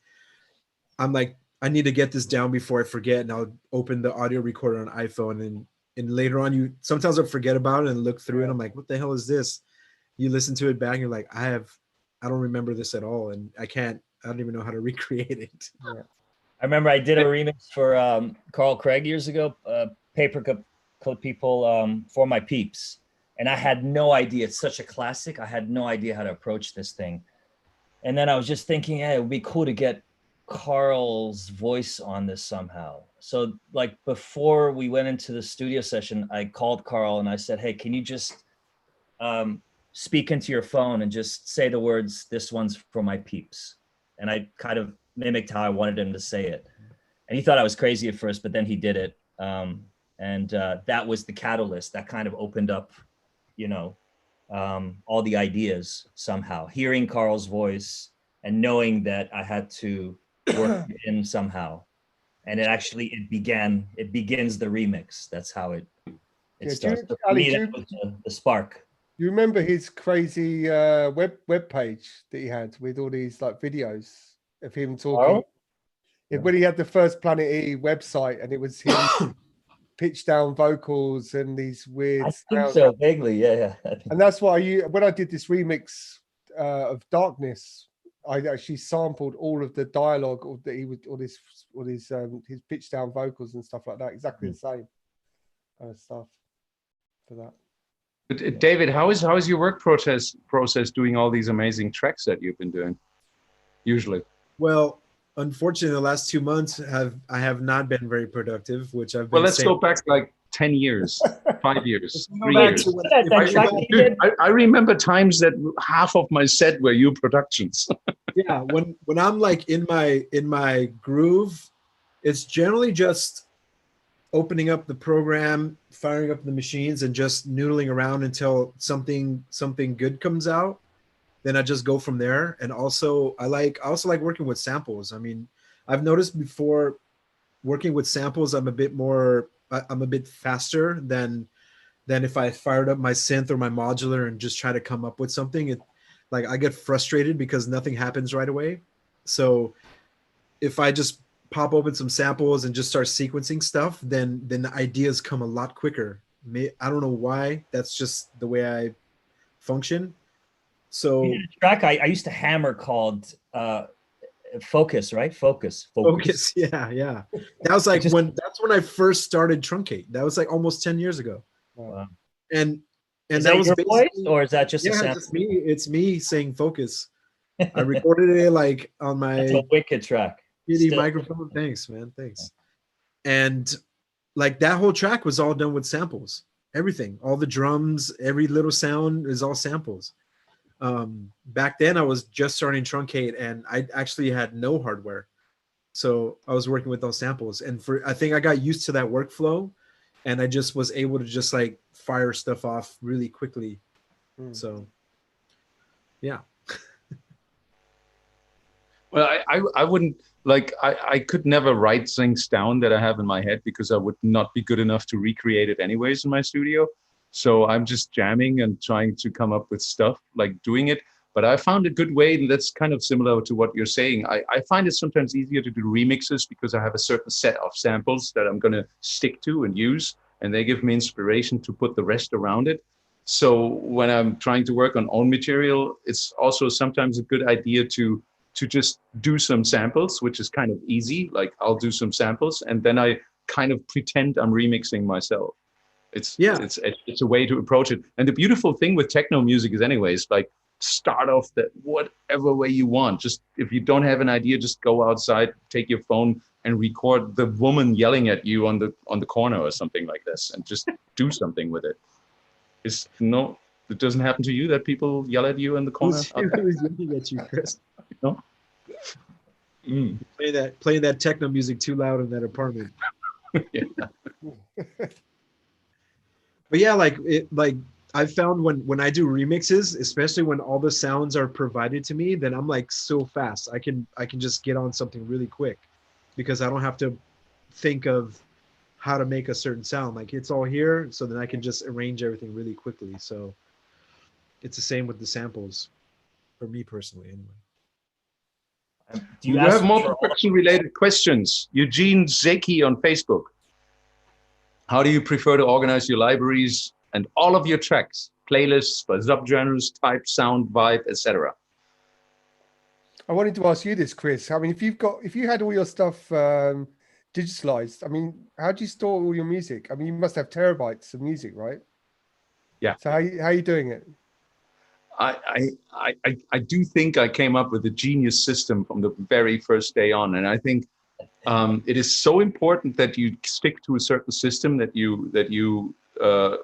I'm like, I need to get this down before I forget, and I'll open the audio recorder on iPhone, and later on, sometimes I'll forget about it and look through it. I'm like, what the hell is this? You listen to it back, and you're like, I don't remember this at all, and I don't even know how to recreate it. Yeah. I remember I did a remix for Carl Craig years ago, Paperclip People, For My Peeps. And I had no idea. It's such a classic. I had no idea how to approach this thing. And then I was just thinking, it would be cool to get Carl's voice on this somehow. So like before we went into the studio session, I called Carl and I said, hey, can you just speak into your phone and just say the words, this one's for my peeps. And I kind of mimicked how I wanted him to say it. And he thought I was crazy at first, but then he did it. And that was the catalyst that kind of opened up, you know, all the ideas somehow. Hearing Carl's voice and knowing that I had to work it in somehow. And it begins the remix. That's how it starts. For me, that was the spark. You remember his crazy web page that he had with all these like videos of him talking? When he had the first Planet E website, and it was him pitch down vocals and these weird I think so, vaguely, yeah. And that's why when I did this remix of Darkness, I actually sampled all of the dialogue that he would, all his pitch down vocals and stuff like that, exactly the same kind of stuff for that. But David, how is your work process doing all these amazing tracks that you've been doing usually? Well, unfortunately, the last 2 months I have not been very productive, which I've been Well, let's saying. go back like 10 years, 5 years, 3 back years. to I remember times that half of my set were your productions. Yeah, when I'm like in my groove, it's generally just opening up the program, firing up the machines, and just noodling around until something good comes out. Then I just go from there. And also I also like working with samples. I mean, I've noticed before working with samples, I'm a bit faster than if I fired up my synth or my modular and just try to come up with something. Like I get frustrated because nothing happens right away. So if I just pop open some samples and just start sequencing stuff, then the ideas come a lot quicker. I don't know why. That's just the way I function. So you did a track I used to hammer called Focus, right? Focus. Yeah. That was like that's when I first started Truncate. That was like almost 10 years ago. Wow. And is that that was your voice, or is that just a sample? It's me saying Focus. I recorded it like on my That's a wicked track. shitty microphone. Thanks, man. Thanks. And like that whole track was all done with samples. Everything, all the drums, every little sound is all samples. Back then I was just starting Truncate, and I actually had no hardware, so I was working with those samples, and I think I got used to that workflow, and I just was able to just like fire stuff off really quickly. So yeah. Well, I wouldn't like, I could never write things down that I have in my head because I would not be good enough to recreate it anyways in my studio. So I'm just jamming and trying to come up with stuff, like doing it. But I found a good way that's kind of similar to what you're saying. I find it sometimes easier to do remixes because I have a certain set of samples that I'm going to stick to and use, and they give me inspiration to put the rest around it. So when I'm trying to work on own material, it's also sometimes a good idea to just do some samples, which is kind of easy. Like I'll do some samples and then I kind of pretend I'm remixing myself. It's a way to approach it. And the beautiful thing with techno music is anyways, like start off that whatever way you want. Just if you don't have an idea, just go outside, take your phone and record the woman yelling at you on the corner or something like this, and just do something with it. It doesn't happen to you that people yell at you in the corner? Who's yelling at you, Chris? You know? Playing that techno music too loud in that apartment. Yeah. But yeah, like I found when I do remixes, especially when all the sounds are provided to me, then I'm like so fast. I can just get on something really quick because I don't have to think of how to make a certain sound. Like it's all here, so then I can just arrange everything really quickly. So it's the same with the samples for me personally anyway. Do you have more production-related questions? Eugene Zeki on Facebook. How do you prefer to organize your libraries and all of your tracks, playlists by subgenres, type, sound, vibe, etc.? I wanted to ask you this, Chris. I mean, if you had all your stuff digitalized, I mean, how do you store all your music? I mean, you must have terabytes of music, right? Yeah. So how are you doing it? I do think I came up with a genius system from the very first day on, and I think it is so important that you stick to a certain system that you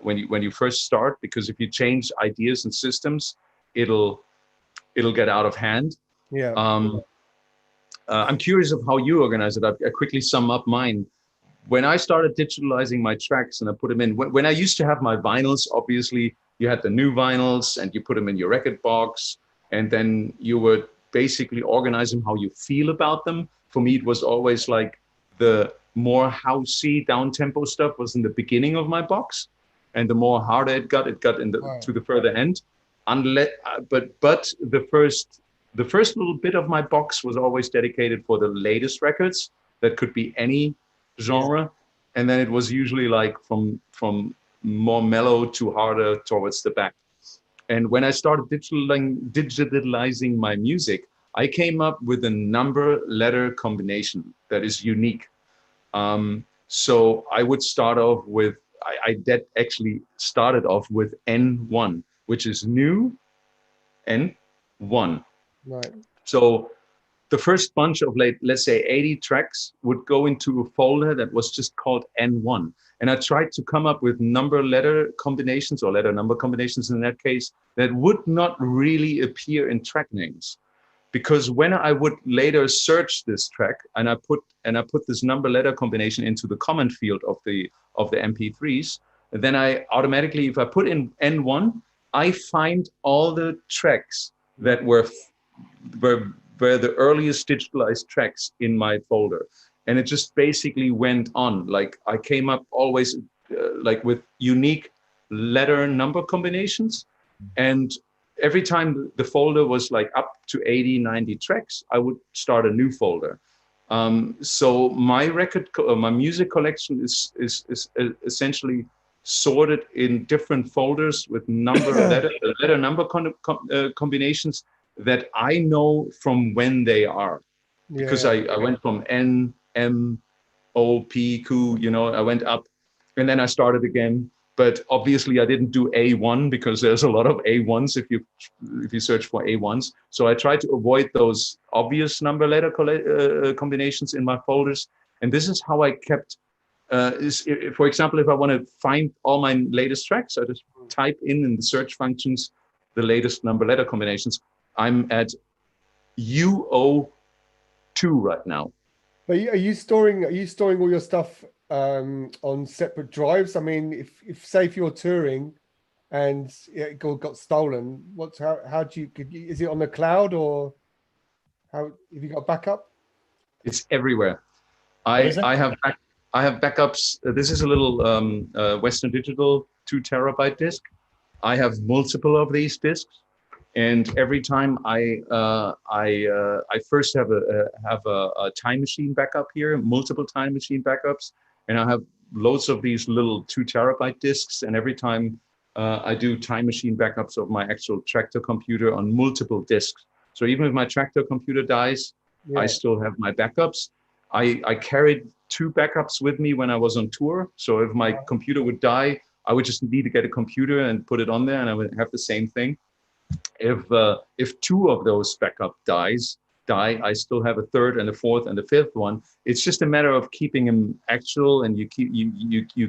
when you first start, because if you change ideas and systems, it'll get out of hand. Yeah. I'm curious of how you organize it. I quickly sum up mine. when I started digitalizing my tracks and I put them in, when I used to have my vinyls, obviously you had the new vinyls and you put them in your record box, and then you would basically organize them how you feel about them. For me, it was always like the more housey down-tempo stuff was in the beginning of my box, and the more harder it got in the to the further end. Unless, but the first little bit of my box was always dedicated for the latest records that could be any genre, and then it was usually like from more mellow to harder towards the back. And when I started digitalizing my music, I came up with a number letter combination that is unique. So I would start off with, I actually started off with N1, which is new N1. Right. So the first bunch of, let's say 80 tracks would go into a folder that was just called N1. And I tried to come up with number letter combinations, or letter number combinations in that case, that would not really appear in track names. Because when I would later search this track and I put this number letter combination into the comment field of the MP3s, then I automatically, if I put in N1, I find all the tracks that were the earliest digitalized tracks in my folder. And it just basically went on. Like I came up always like with unique letter number combinations. And every time the folder was like up to 80, 90 tracks, I would start a new folder. So my my music collection is essentially sorted in different folders with letter number combinations that I know from when they are. Because I went from N, M, O, P, Q, I went up, and then I started again. But obviously I didn't do A1 because there's a lot of A1s if you search for A1s. So I tried to avoid those obvious number letter combinations in my folders. And this is how I kept, for example, if I want to find all my latest tracks, I just type in the search functions the latest number letter combinations. I'm at UO2 right now. But are you storing all your stuff on separate drives? I mean, if you're touring and it got stolen, how do you, is it on the cloud, or how have you got backup? It's everywhere. I have backups. This is a little Western Digital 2 terabyte disk. I have multiple of these disks. And every time I first have a time machine backup here, multiple time machine backups, and I have loads of these little 2 terabyte disks. And every time I do time machine backups of my actual tractor computer on multiple disks. So even if my tractor computer dies, I still have my backups. I carried 2 backups with me when I was on tour. So if my computer would die, I would just need to get a computer and put it on there, and I would have the same thing. If 2 of those backup die, I still have a 3rd and a 4th and a 5th one. It's just a matter of keeping them actual, and you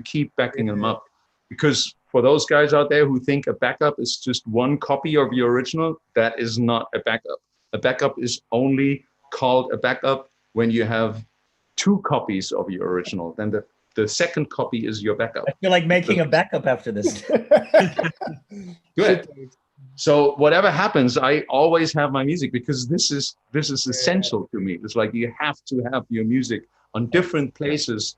keep backing them up. Because for those guys out there who think a backup is just 1 copy of your original, that is not a backup. A backup is only called a backup when you have 2 copies of your original. Then the second copy is your backup. I feel like making a backup after this. Good. So whatever happens, I always have my music, because this is essential to me. It's like you have to have your music on different places,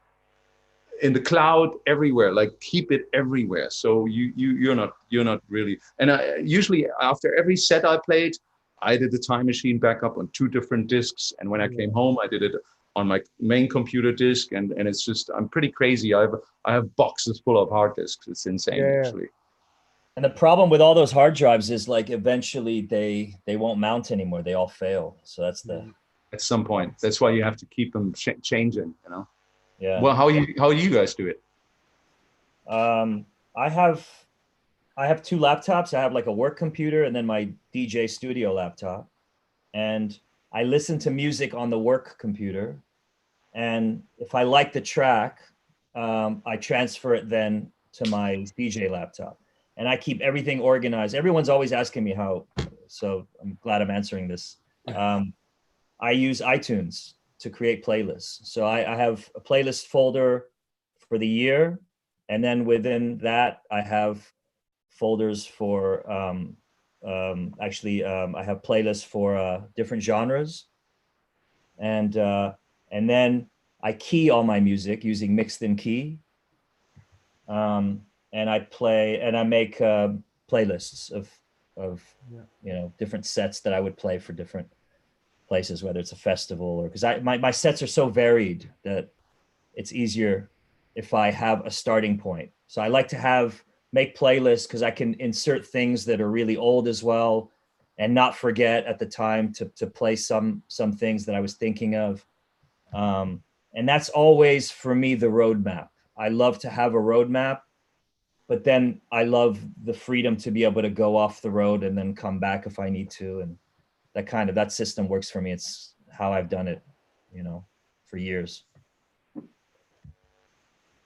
in the cloud, everywhere. Like keep it everywhere. So you're not really. And usually after every set I played, I did the time machine backup on 2 different disks. And when I came home, I did it on my main computer disk. And it's just, I'm pretty crazy. I have boxes full of hard disks. It's insane, actually. And the problem with all those hard drives is like eventually they won't mount anymore. They all fail. So that's at some point. That's why you have to keep them changing, Yeah. Well, how you guys do it? I have 2 laptops. I have like a work computer and then my DJ studio laptop. And I listen to music on the work computer. And if I like the track, I transfer it then to my DJ laptop. And I keep everything organized. Everyone's always asking me how, so I'm glad I'm answering this. I use iTunes. to create playlists. So I have a playlist folder for the year, and then within that I have folders for I have playlists for different genres, and then I key all my music using mixed in key, and I make playlists of different sets that I would play for different places, whether it's a festival or because my sets are so varied that it's easier if I have a starting point. So I like to make playlists because I can insert things that are really old as well, and not forget at the time to play some things that I was thinking of. And that's always for me the roadmap. I love to have a roadmap, but then I love the freedom to be able to go off the road and then come back if I need to. And that system works for me. It's how I've done it, for years.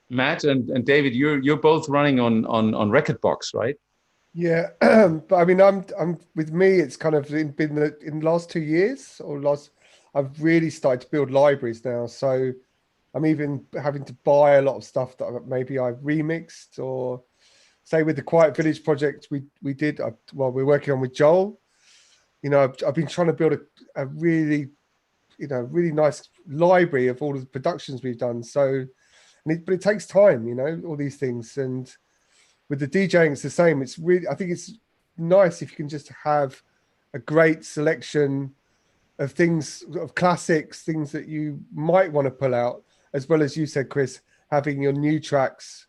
Matt and David, you're both running on Rekordbox, right? Yeah, but I mean, I'm with me. It's kind of been in the last 2 years I've really started to build libraries now. So I'm even having to buy a lot of stuff that maybe I've remixed, or say with the Quiet Village project we did. We're working on with Joel. I've been trying to build a really, really nice library of all of the productions we've done. So, but it takes time, all these things. And with the DJing, it's the same. I think it's nice if you can just have a great selection of things, of classics, things that you might want to pull out, as well as you said, Chris, having your new tracks,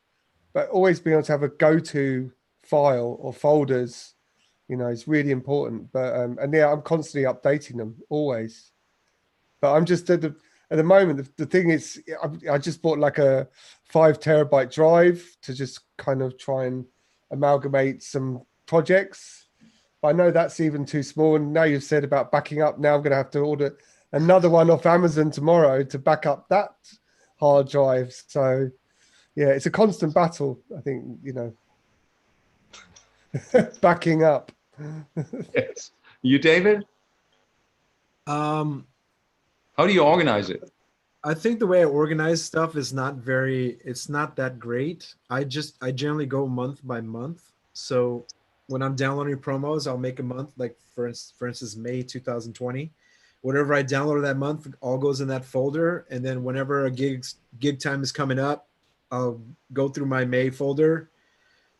but always being able to have a go-to file or folders, is really important. But I'm constantly updating them always. But I'm just at the moment, the thing is, I just bought like a 5 terabyte drive to just kind of try and amalgamate some projects. But I know that's even too small. And now you've said about backing up. Now I'm going to have to order another one off Amazon tomorrow to back up that hard drive. So yeah, it's a constant battle, I think, backing up. Yes. You, David? Um, How do you organize it? I think the way I organize stuff is it's not that great. I generally go month by month. So when I'm downloading promos, I'll make a month, like for instance, May 2020. Whatever I downloaded that month all goes in that folder. And then whenever a gig time is coming up, I'll go through my May folder,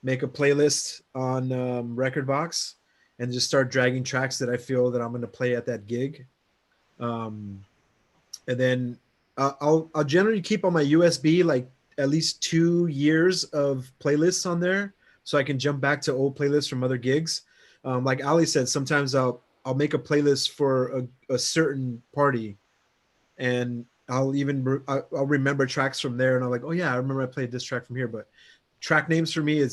make a playlist on Rekordbox, and just start dragging tracks that I feel that I'm going to play at that gig. And then I'll generally keep on my USB like at least 2 years of playlists on there, so I can jump back to old playlists from other gigs. Like Ali said, sometimes I'll make a playlist for a certain party, and I'll remember tracks from there, and I'm like, oh yeah, I remember I played this track from here. But track names for me,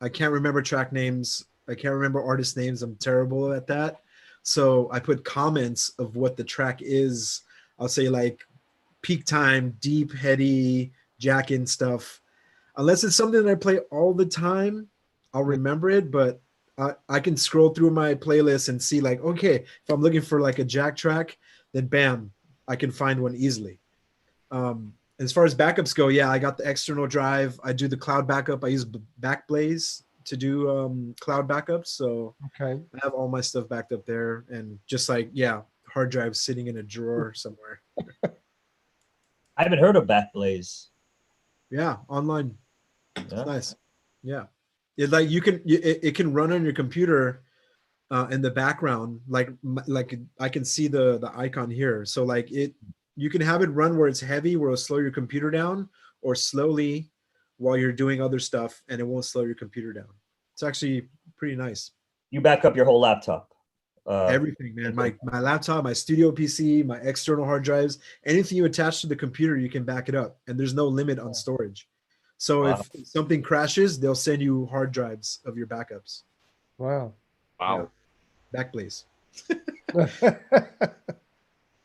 I can't remember track names. I can't remember artist names. I'm terrible at that. So I put comments of what the track is. I'll say like peak time, deep, heady, jack-in stuff. Unless it's something that I play all the time, I'll remember it. But I can scroll through my playlist and see like, okay, if I'm looking for like a jack track, then bam, I can find one easily. As far as backups go, yeah, I got the external drive. I do the cloud backup. I use Backblaze to do cloud backups. So Okay. I have all my stuff backed up there, and just like, yeah, hard drive sitting in a drawer somewhere. I haven't heard of Backblaze. Yeah, online. Yeah. It's nice. Yeah. Like it can run on your computer in the background. Like I can see the icon here. So like you can have it run where it's heavy, where it'll slow your computer down, or slowly while you're doing other stuff, and it won't slow your computer down. It's actually pretty nice. You back up your whole laptop. Everything, man. My laptop, my studio PC, my external hard drives, anything you attach to the computer, you can back it up, and there's no limit on storage. So Wow. if something crashes, they'll send you hard drives of your backups. Wow. Wow. Backblaze.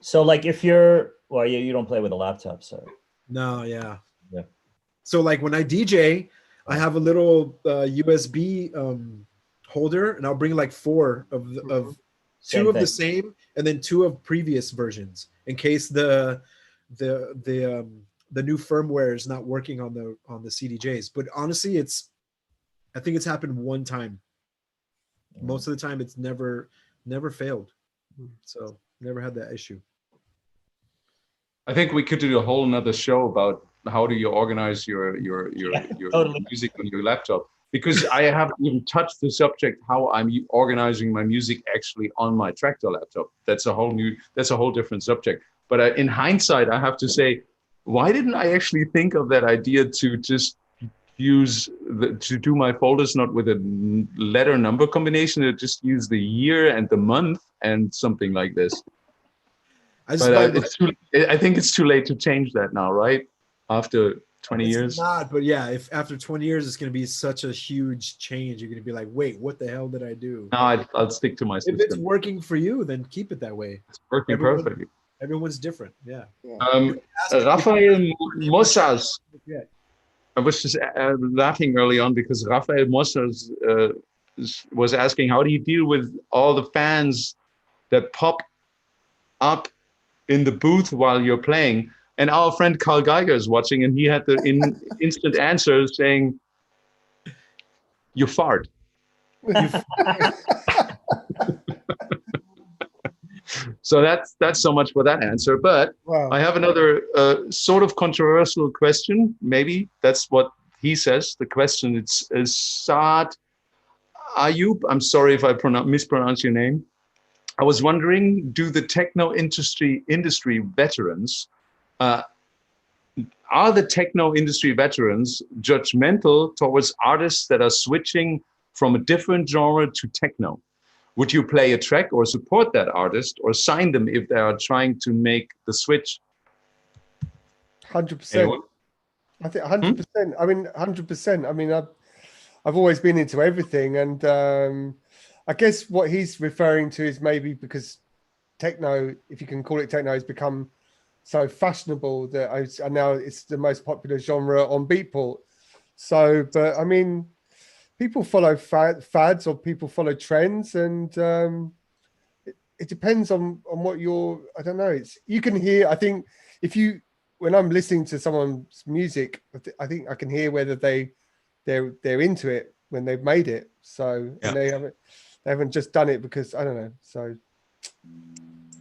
So like if you don't play with a laptop, so. No, yeah. Yeah. So like when I DJ, I have a little USB holder, and I'll bring like 4 of two of the thing. same, and then two of previous versions in case the new firmware is not working on the CDJs. But honestly, I think it's happened one time. Most of the time, it's never failed. So never had that issue. I think we could do a whole nother show about how do you organize your Totally. music on your laptop, because I haven't even touched the subject how I'm organizing my music actually on my Tractor laptop. That's a whole different subject. But in hindsight, I have to say, why didn't I actually think of that idea to just to do my folders not with a letter number combination, to just use the year and the month and something like this. I think it's too late to change that now, right? After 20 years? It's not, but yeah, if after 20 years, it's going to be such a huge change. You're going to be like, wait, what the hell did I do? No, I'll stick to my system. If it's working for you, then keep it that way. It's working perfectly. Everyone's different, yeah. Rafael Mossas. I was just laughing early on because Rafael Mossas was asking, how do you deal with all the fans that pop up in the booth while you're playing? And our friend Carl Geiger is watching, and he had the instant answer saying, "You fart." So that's so much for that answer. But wow. I have another sort of controversial question. Maybe that's what he says. The question is Saad Ayub. I'm sorry if I mispronounce your name. I was wondering, do the techno industry veterans, are the techno industry veterans judgmental towards artists that are switching from a different genre to techno? Would you play a track or support that artist or sign them if they are trying to make the switch? 100%. I think 100%. I mean, 100%. I mean, I've always been into everything, and I guess what he's referring to is maybe because techno, if you can call it techno, has become so fashionable that now it's the most popular genre on Beatport. So, but I mean, people follow fads or people follow trends, and it depends on what I don't know. You can hear, I think when I'm listening to someone's music, I think I can hear whether they're into it when they've made it. So, yeah. And they haven't just done it because, I don't know. So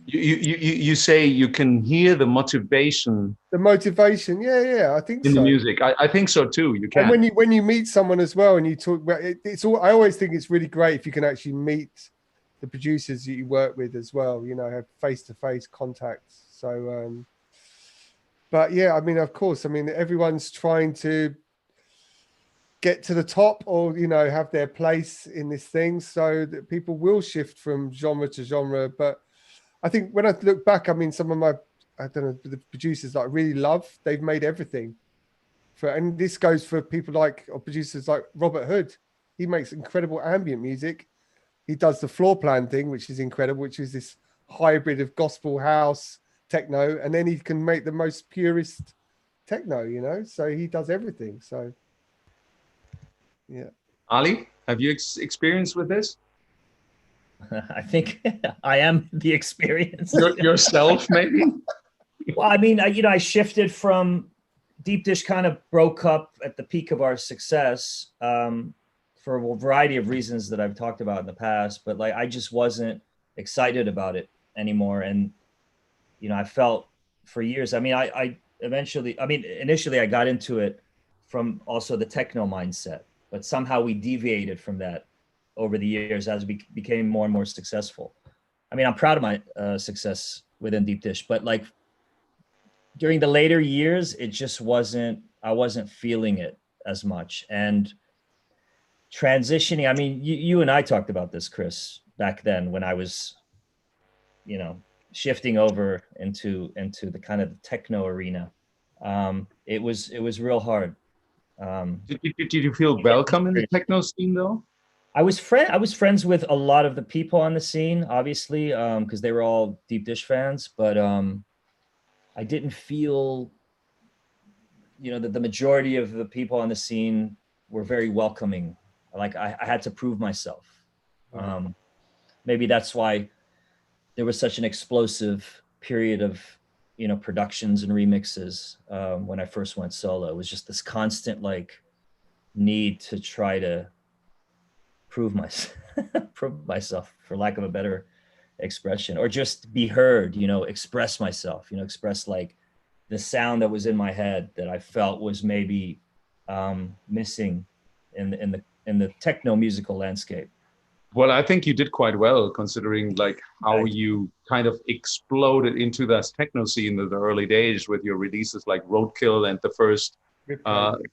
you say you can hear the motivation. The motivation, yeah, I think in the music. I think so too. You can. And when you meet someone as well, and you talk about it, I always think it's really great if you can actually meet the producers that you work with as well. You know, have face-to-face contacts. So, but yeah, I mean, of course, I mean, everyone's trying to get to the top, or have their place in this thing, so that people will shift from genre to genre. But I think when I look back, I mean, some of the producers that I really love, they've made everything. And this goes for people or producers like Robert Hood. He makes incredible ambient music. He does the floor plan thing, which is incredible, which is this hybrid of gospel, house, techno, and then he can make the most purest techno, so he does everything. So yeah. Ali, have you experience with this? I think I am the experience. Yourself, maybe? Well, I mean, I shifted from Deep Dish, kind of broke up at the peak of our success for a variety of reasons that I've talked about in the past, but I just wasn't excited about it anymore. And, I felt for years, I mean, initially I got into it from also the techno mindset, but somehow we deviated from that over the years as we became more and more successful. I mean, I'm proud of my success within Deep Dish, but during the later years, I wasn't feeling it as much. And transitioning, I mean, you and I talked about this, Chris, back then when I was, shifting over into the kind of the techno arena. It was real hard. Did you feel welcome in the techno scene though? I was friends with a lot of the people on the scene, obviously, because they were all Deep Dish fans, but I didn't feel, that the majority of the people on the scene were very welcoming. I had to prove myself. Maybe that's why there was such an explosive period of, you know, productions and remixes when I first went solo. It was just this constant like need to try to prove myself, for lack of a better expression, or just be heard, you know, express myself, you know, express like the sound that was in my head that I felt was maybe missing in the techno musical landscape. Well, I think you did quite well considering like how you kind of exploded into that techno scene in the early days with your releases like Roadkill and the first,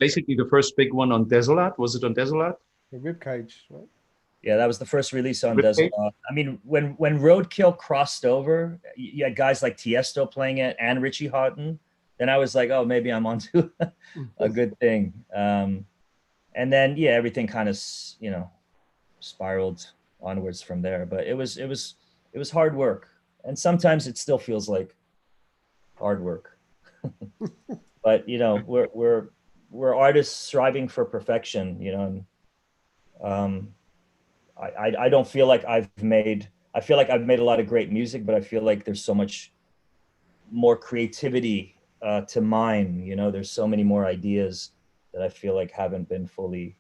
basically the first big one on Desolat. Was it on Desolat? The Ribcage, right? Yeah, that was the first release on Ribcage? Desolat. I mean, when Roadkill crossed over, you had guys like Tiesto playing it and Richie Houghton. Then I was like, oh, maybe I'm onto a good thing. And then, yeah, everything kind of, you know, spiraled onwards from there. But it was hard work, and sometimes it still feels like hard work. But you know, we're artists striving for perfection, you know. And I don't feel like I feel like I've made a lot of great music, but I feel like there's so much more creativity to mine. You know, there's so many more ideas that I feel like haven't been fully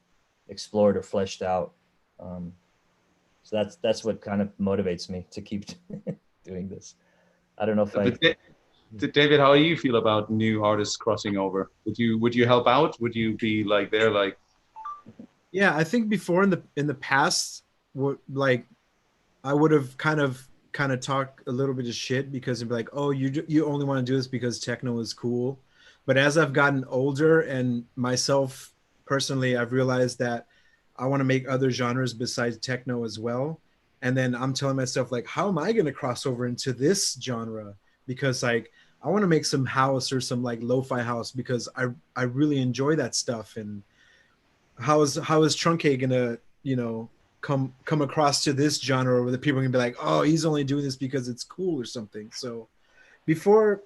explored or fleshed out. So that's what kind of motivates me to keep doing this. I don't know if David, how do you feel about new artists crossing over? Would you help out? Would you be like there, like? Yeah, I think before in the past, like I would have kind of talk a little bit of shit because it'd be like, oh, you only want to do this because techno is cool. But as I've gotten older and myself personally, I've realized that I want to make other genres besides techno as well. And then I'm telling myself, like, how am I going to cross over into this genre? Because like, I want to make some house or some like lo-fi house because I really enjoy that stuff. And how is Trunkay going to, you know, come across to this genre where the people are going to be like, oh, he's only doing this because it's cool or something. So before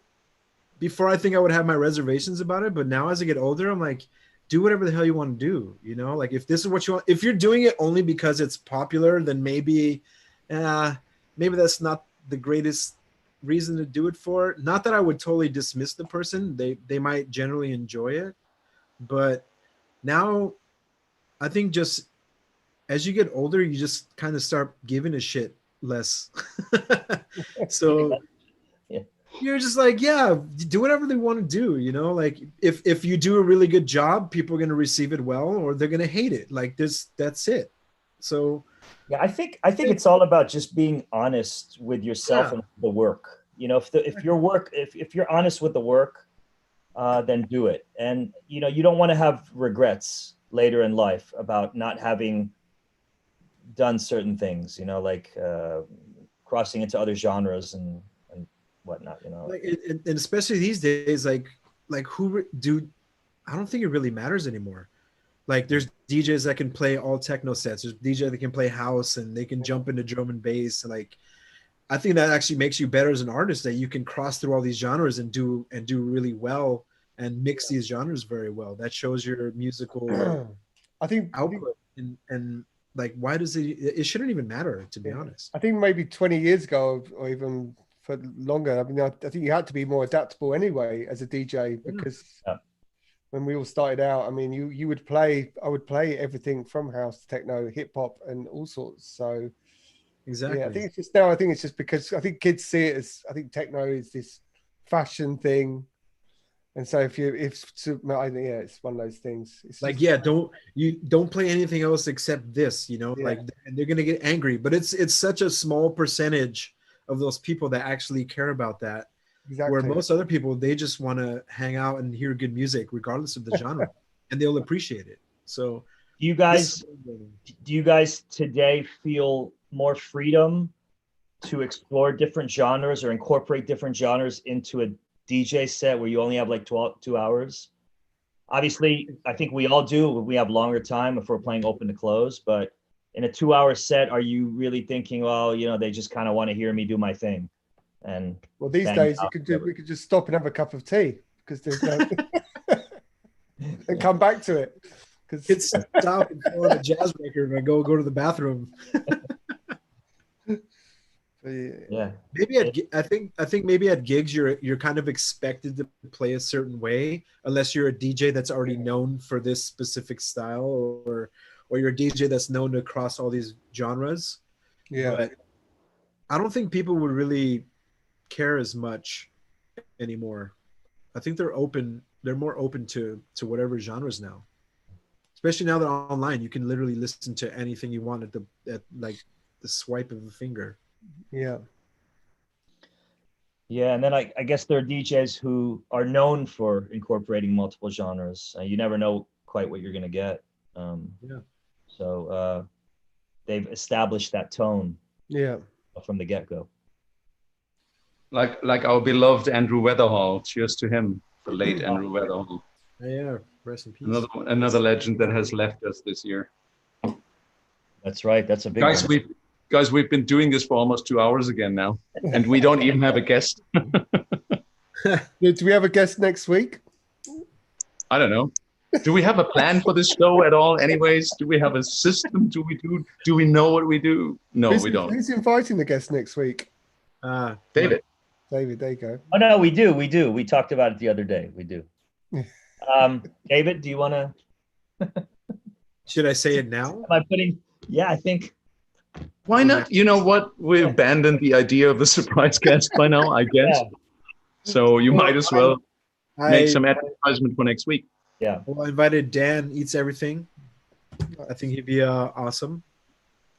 I think I would have my reservations about it, but now as I get older, I'm like, do whatever the hell you want to do. You know, like if this is what you want, if you're doing it only because it's popular, then maybe that's not the greatest reason to do it for. Not that I would totally dismiss the person. They might generally enjoy it. But now I think just as you get older, you just kind of start giving a shit less. So you're just like, yeah, do whatever they want to do, you know, like if you do a really good job, people are going to receive it well, or they're going to hate it. Like that's it. So yeah, I think it's all about just being honest with yourself and the work. You know, if you're honest with the work, then do it. And you know, you don't want to have regrets later in life about not having done certain things, you know, like crossing into other genres and whatnot, you know. Like, and especially these days, like who do, I don't think it really matters anymore. Like there's DJs that can play all techno sets. There's DJ that can play house and they can jump into drum and bass. Like, I think that actually makes you better as an artist, that you can cross through all these genres and do really well and mix these genres very well. That shows your musical I think output. And like, why does it shouldn't even matter, to be honest. I think maybe 20 years ago or even for longer, I mean, I think you had to be more adaptable anyway as a DJ, because when we all started out, I mean, I would play everything from house to techno, hip hop, and all sorts. So exactly, yeah, I think it's just now. I think it's just because I think kids see it as, I think techno is this fashion thing, and so it's one of those things. It's like, just, don't play anything else except this, you know, like, and they're gonna get angry. But it's such a small percentage of those people that actually care about that. Exactly. Where most other people, they just want to hang out and hear good music regardless of the genre, and they'll appreciate it. So do you guys today feel more freedom to explore different genres or incorporate different genres into a DJ set where you only have like 2 hours? Obviously, I think we all do. We have longer time if we're playing open to close, but in a 2-hour set, are you really thinking, well, you know, they just kind of want to hear me do my thing? And well, these days we could just stop and have a cup of tea, because there's no and come back to it. Because it's stop and pull out a jazz record and go to the bathroom. Yeah. Maybe I think maybe at gigs you're kind of expected to play a certain way unless you're a DJ that's already known for this specific style, or you're a DJ that's known to cross all these genres. Yeah. But I don't think people would really care as much anymore. I think they're more open to whatever genres now. Especially now that online you can literally listen to anything you want at like the swipe of a finger. Yeah. Yeah, and then I guess there are DJs who are known for incorporating multiple genres. You never know quite what you're going to get. Yeah. So they've established that tone. Yeah. From the get-go. Like our beloved Andrew Weatherall. Cheers to him, the late Andrew Weatherall. Yeah, rest in peace. Another legend that has left us this year. That's right. That's a big Guys, we've been doing this for almost 2 hours again now, and we don't even have a guest. Do we have a guest next week? I don't know. Do we have a plan for this show at all? Anyways, do we have a system? Do we know what we do? No, we don't. Who's inviting the guest next week? David. David, there you go. Oh no, we do. We talked about it the other day. We do. David, do you want to? Should I say it now? Am I putting? Yeah, I think. Why not? You know what? We abandoned the idea of the surprise guest by now, I guess. Yeah. So you might as well make some advertisement for next week. Yeah. Well, I invited Dan Eats Everything. I think he'd be awesome.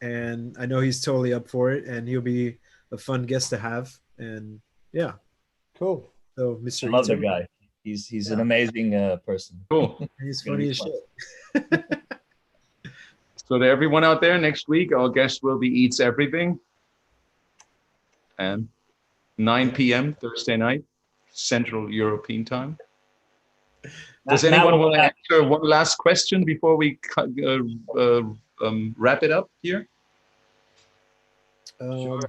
And I know he's totally up for it, and he'll be a fun guest to have. And yeah. Cool. So Mr. I love the guy. He's an amazing person. Cool. He's funny as shit. So to everyone out there, next week our guest will be Eats Everything. And 9 p.m. Thursday night, Central European time. Does anyone want to answer one last question before we wrap it up here? Sure.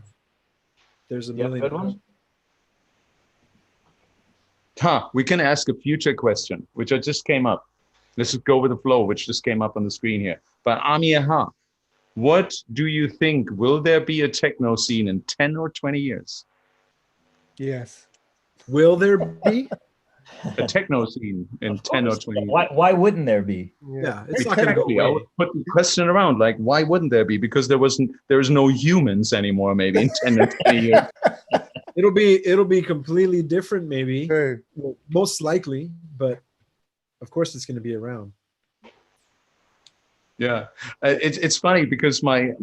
There's a million. Good one. We can ask a future question, which just came up. Let's just go with the flow, which just came up on the screen here. But Amir Ha, what do you think? Will there be a techno scene in 10 or 20 years? Yes. Will there be? A techno scene in 10 or 20 years. Why wouldn't there be? Yeah, it's not going to go away. I would put the question around, like, why wouldn't there be? Because there's no humans anymore, maybe in 10 or 20 years. It'll be completely different, maybe. Hey. Well, most likely, but of course it's going to be around. Yeah, it's funny because my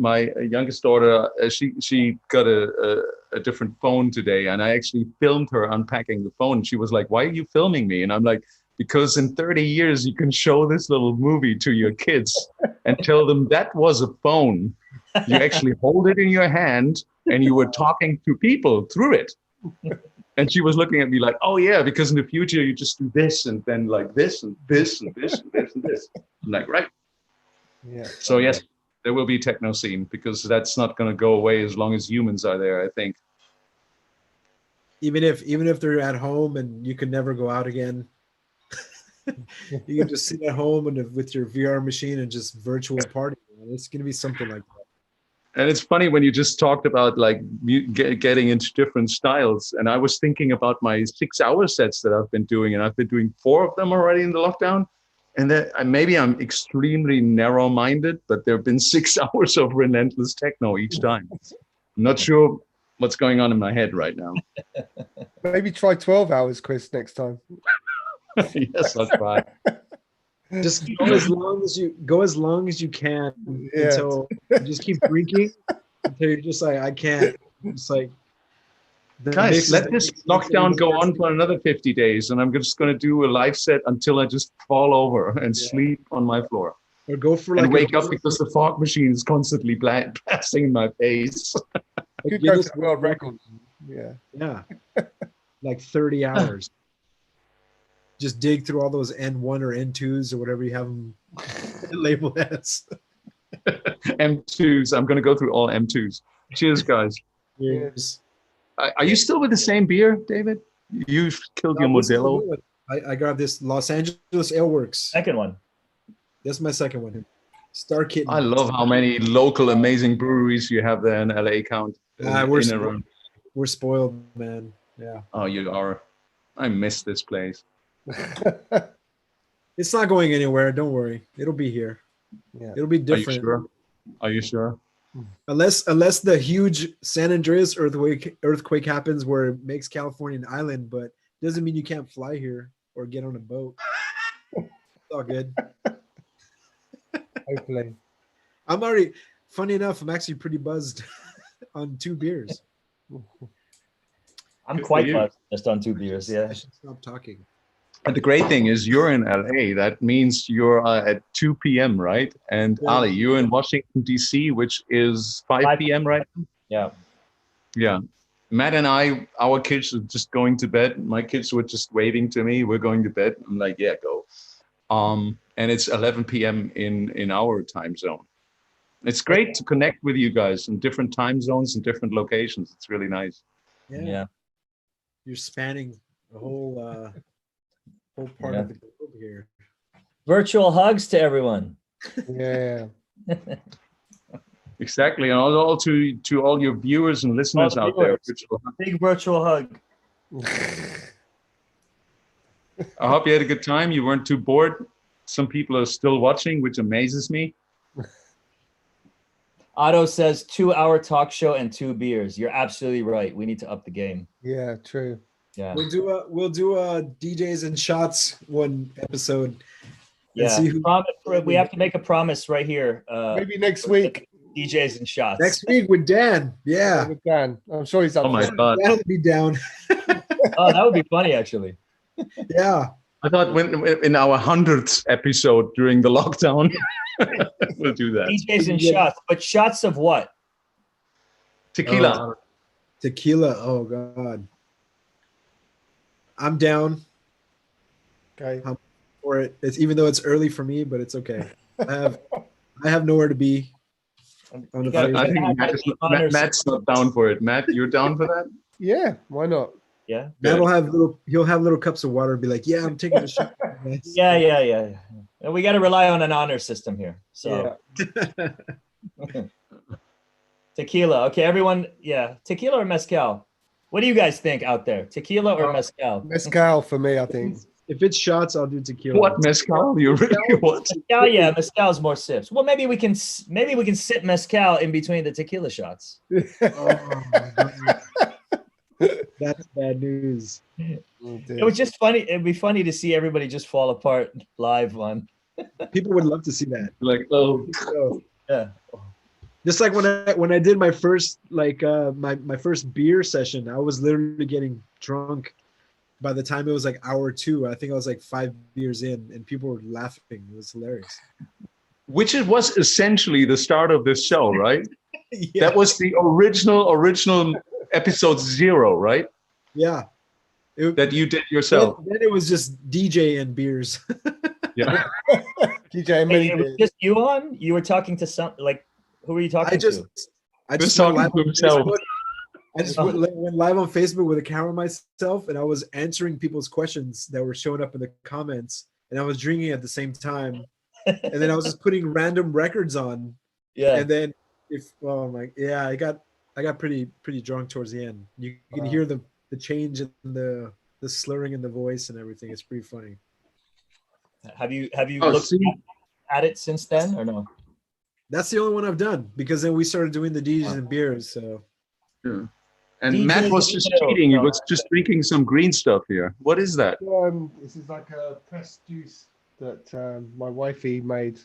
youngest daughter, she got a different phone today, and I actually filmed her unpacking the phone. She was like, "Why are you filming me?" And I'm like, "Because in 30 years you can show this little movie to your kids and tell them that was a phone. You actually hold it in your hand and you were talking to people through it." And she was looking at me like, "Oh yeah, because in the future you just do this and then like this and this and this and this and this." I'm like, right. Yeah. So yes, there will be a techno scene because that's not going to go away as long as humans are there, I think. Even if they're at home and you can never go out again, you can just sit at home and with your VR machine and just virtual party. It's going to be something like that. And it's funny when you just talked about like getting into different styles, and I was thinking about my 6-hour sets that I've been doing, and I've been doing 4 of them already in the lockdown. And then maybe I'm extremely narrow-minded, but there have been 6 hours of relentless techno each time. I'm not sure what's going on in my head right now. Maybe try 12 hours, Chris, next time. Yes, I'll try. Just go as long as you can until you just keep drinking until you're just like, I can't. It's like, guys, let this lockdown go on for another 50 days, and I'm just going to do a live set until I just fall over and sleep on my floor. Or go for like and wake up because the fog machine is constantly blasting in my face. Could go to world record. Yeah. Yeah. Like 30 hours. Just dig through all those N1 or N2s or whatever you have them labeled as. M2s. I'm going to go through all M2s. Cheers, guys. Cheers. Are you still with the same beer, David? You killed your Modelo. I got this Los Angeles Ale Works. Second one. That's my second one. Star Kitten. I love how many local amazing breweries you have there in LA Count. We're spoiled, man. Yeah. Oh, you are. I miss this place. It's not going anywhere. Don't worry. It'll be here. Yeah. It'll be different. Are you sure? Unless the huge San Andreas earthquake happens where it makes California an island, but doesn't mean you can't fly here or get on a boat. It's all good. Hopefully. Funny enough, I'm actually pretty buzzed on 2 beers. I'm quite buzzed just on 2 beers. Yeah. I should stop talking. And the great thing is you're in LA. That means you're at 2 p.m., right? And Yeah. Ali, you're in Washington, D.C., which is 5 p.m., right? Yeah. Yeah. Matt and I, our kids are just going to bed. My kids were just waving to me. We're going to bed. I'm like, yeah, go. And it's 11 p.m. in our time zone. It's great to connect with you guys in different time zones and different locations. It's really nice. Yeah. You're spanning the whole part of the globe here. Virtual hugs to everyone. Yeah. Exactly. And all to all your viewers and listeners out there. Big virtual hug. I hope you had a good time. You weren't too bored. Some people are still watching, which amazes me. Otto says 2-hour talk show and 2 beers. You're absolutely right. We need to up the game. Yeah, true. Yeah. We'll do a DJs and shots one episode. Yeah. See who, we have to make a promise right here. Maybe next week. DJs and shots. next week with Dan. Yeah. With Dan. I'm sure he's up. Oh my God. That'll be down. Oh, that would be funny, actually. Yeah. I thought when in our 100th episode during the lockdown, we'll do that. DJs and shots. But shots of what? Tequila. Tequila. Oh God. I'm down Okay. for it. It's even though it's early for me, but it's okay. I have nowhere to be. On the I think Matt's not down for it. Matt, you're down for that? Yeah, why not? Yeah. Matt he'll have little cups of water and be like, yeah, I'm taking a shot. Yeah. And we got to rely on an honor system here. So tequila. Okay, everyone. Yeah. Tequila or mezcal? What do you guys think out there? Tequila or mezcal? Mezcal for me, I think. If it's shots, I'll do tequila. What mezcal? You really what? Mezcal, yeah, mezcal's more sips. Well, maybe we can sip mezcal in between the tequila shots. Oh, that's bad news. It was just funny. It'd be funny to see everybody just fall apart live on. People would love to see that. Like, Yeah. Just like when I did my first my first beer session, I was literally getting drunk. By the time it was like hour 2, I think I was like 5 beers in, and people were laughing. It was hilarious. which it was essentially the start of this show, right? Yeah. That was the original episode 0, right? Yeah. That you did yourself. Then it was just DJ and beers. Yeah. DJ and many It was just you on? You were talking to who were you talking to? I just talking went live to on himself. Facebook. I just went live on Facebook with a camera myself, and I was answering people's questions that were showing up in the comments, and I was drinking at the same time, and then I was just putting random records on. Yeah. And then I got pretty drunk towards the end. You can hear the change in the slurring in the voice and everything. It's pretty funny. Have you looked at it since then or no? That's the only one I've done, because then we started doing the DJs and beers. So Yeah. And DJs Matt was just cheating. He was just drinking some green stuff here. What is that? This is like a pressed juice that my wifey made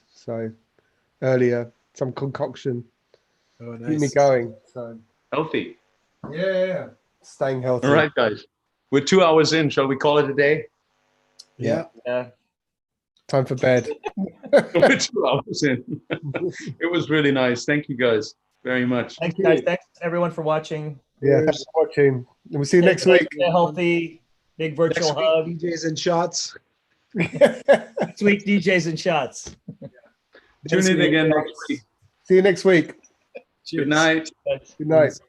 earlier. Some concoction. oh, nice. Keep me going. So Healthy. yeah, staying healthy. All right, guys. We're 2 hours in. Shall we call it a day? Yeah. Yeah. Time for bed. We're 2 hours in. It was really nice. Thank you guys very much. Thanks, guys. Thanks everyone for watching. Yeah, thanks for watching. And we'll see you next week. Stay healthy. Big virtual hug. DJs and shots. Next week, DJs and shots. Tune in again next week. See you next week. Cheers. Good night. Good night.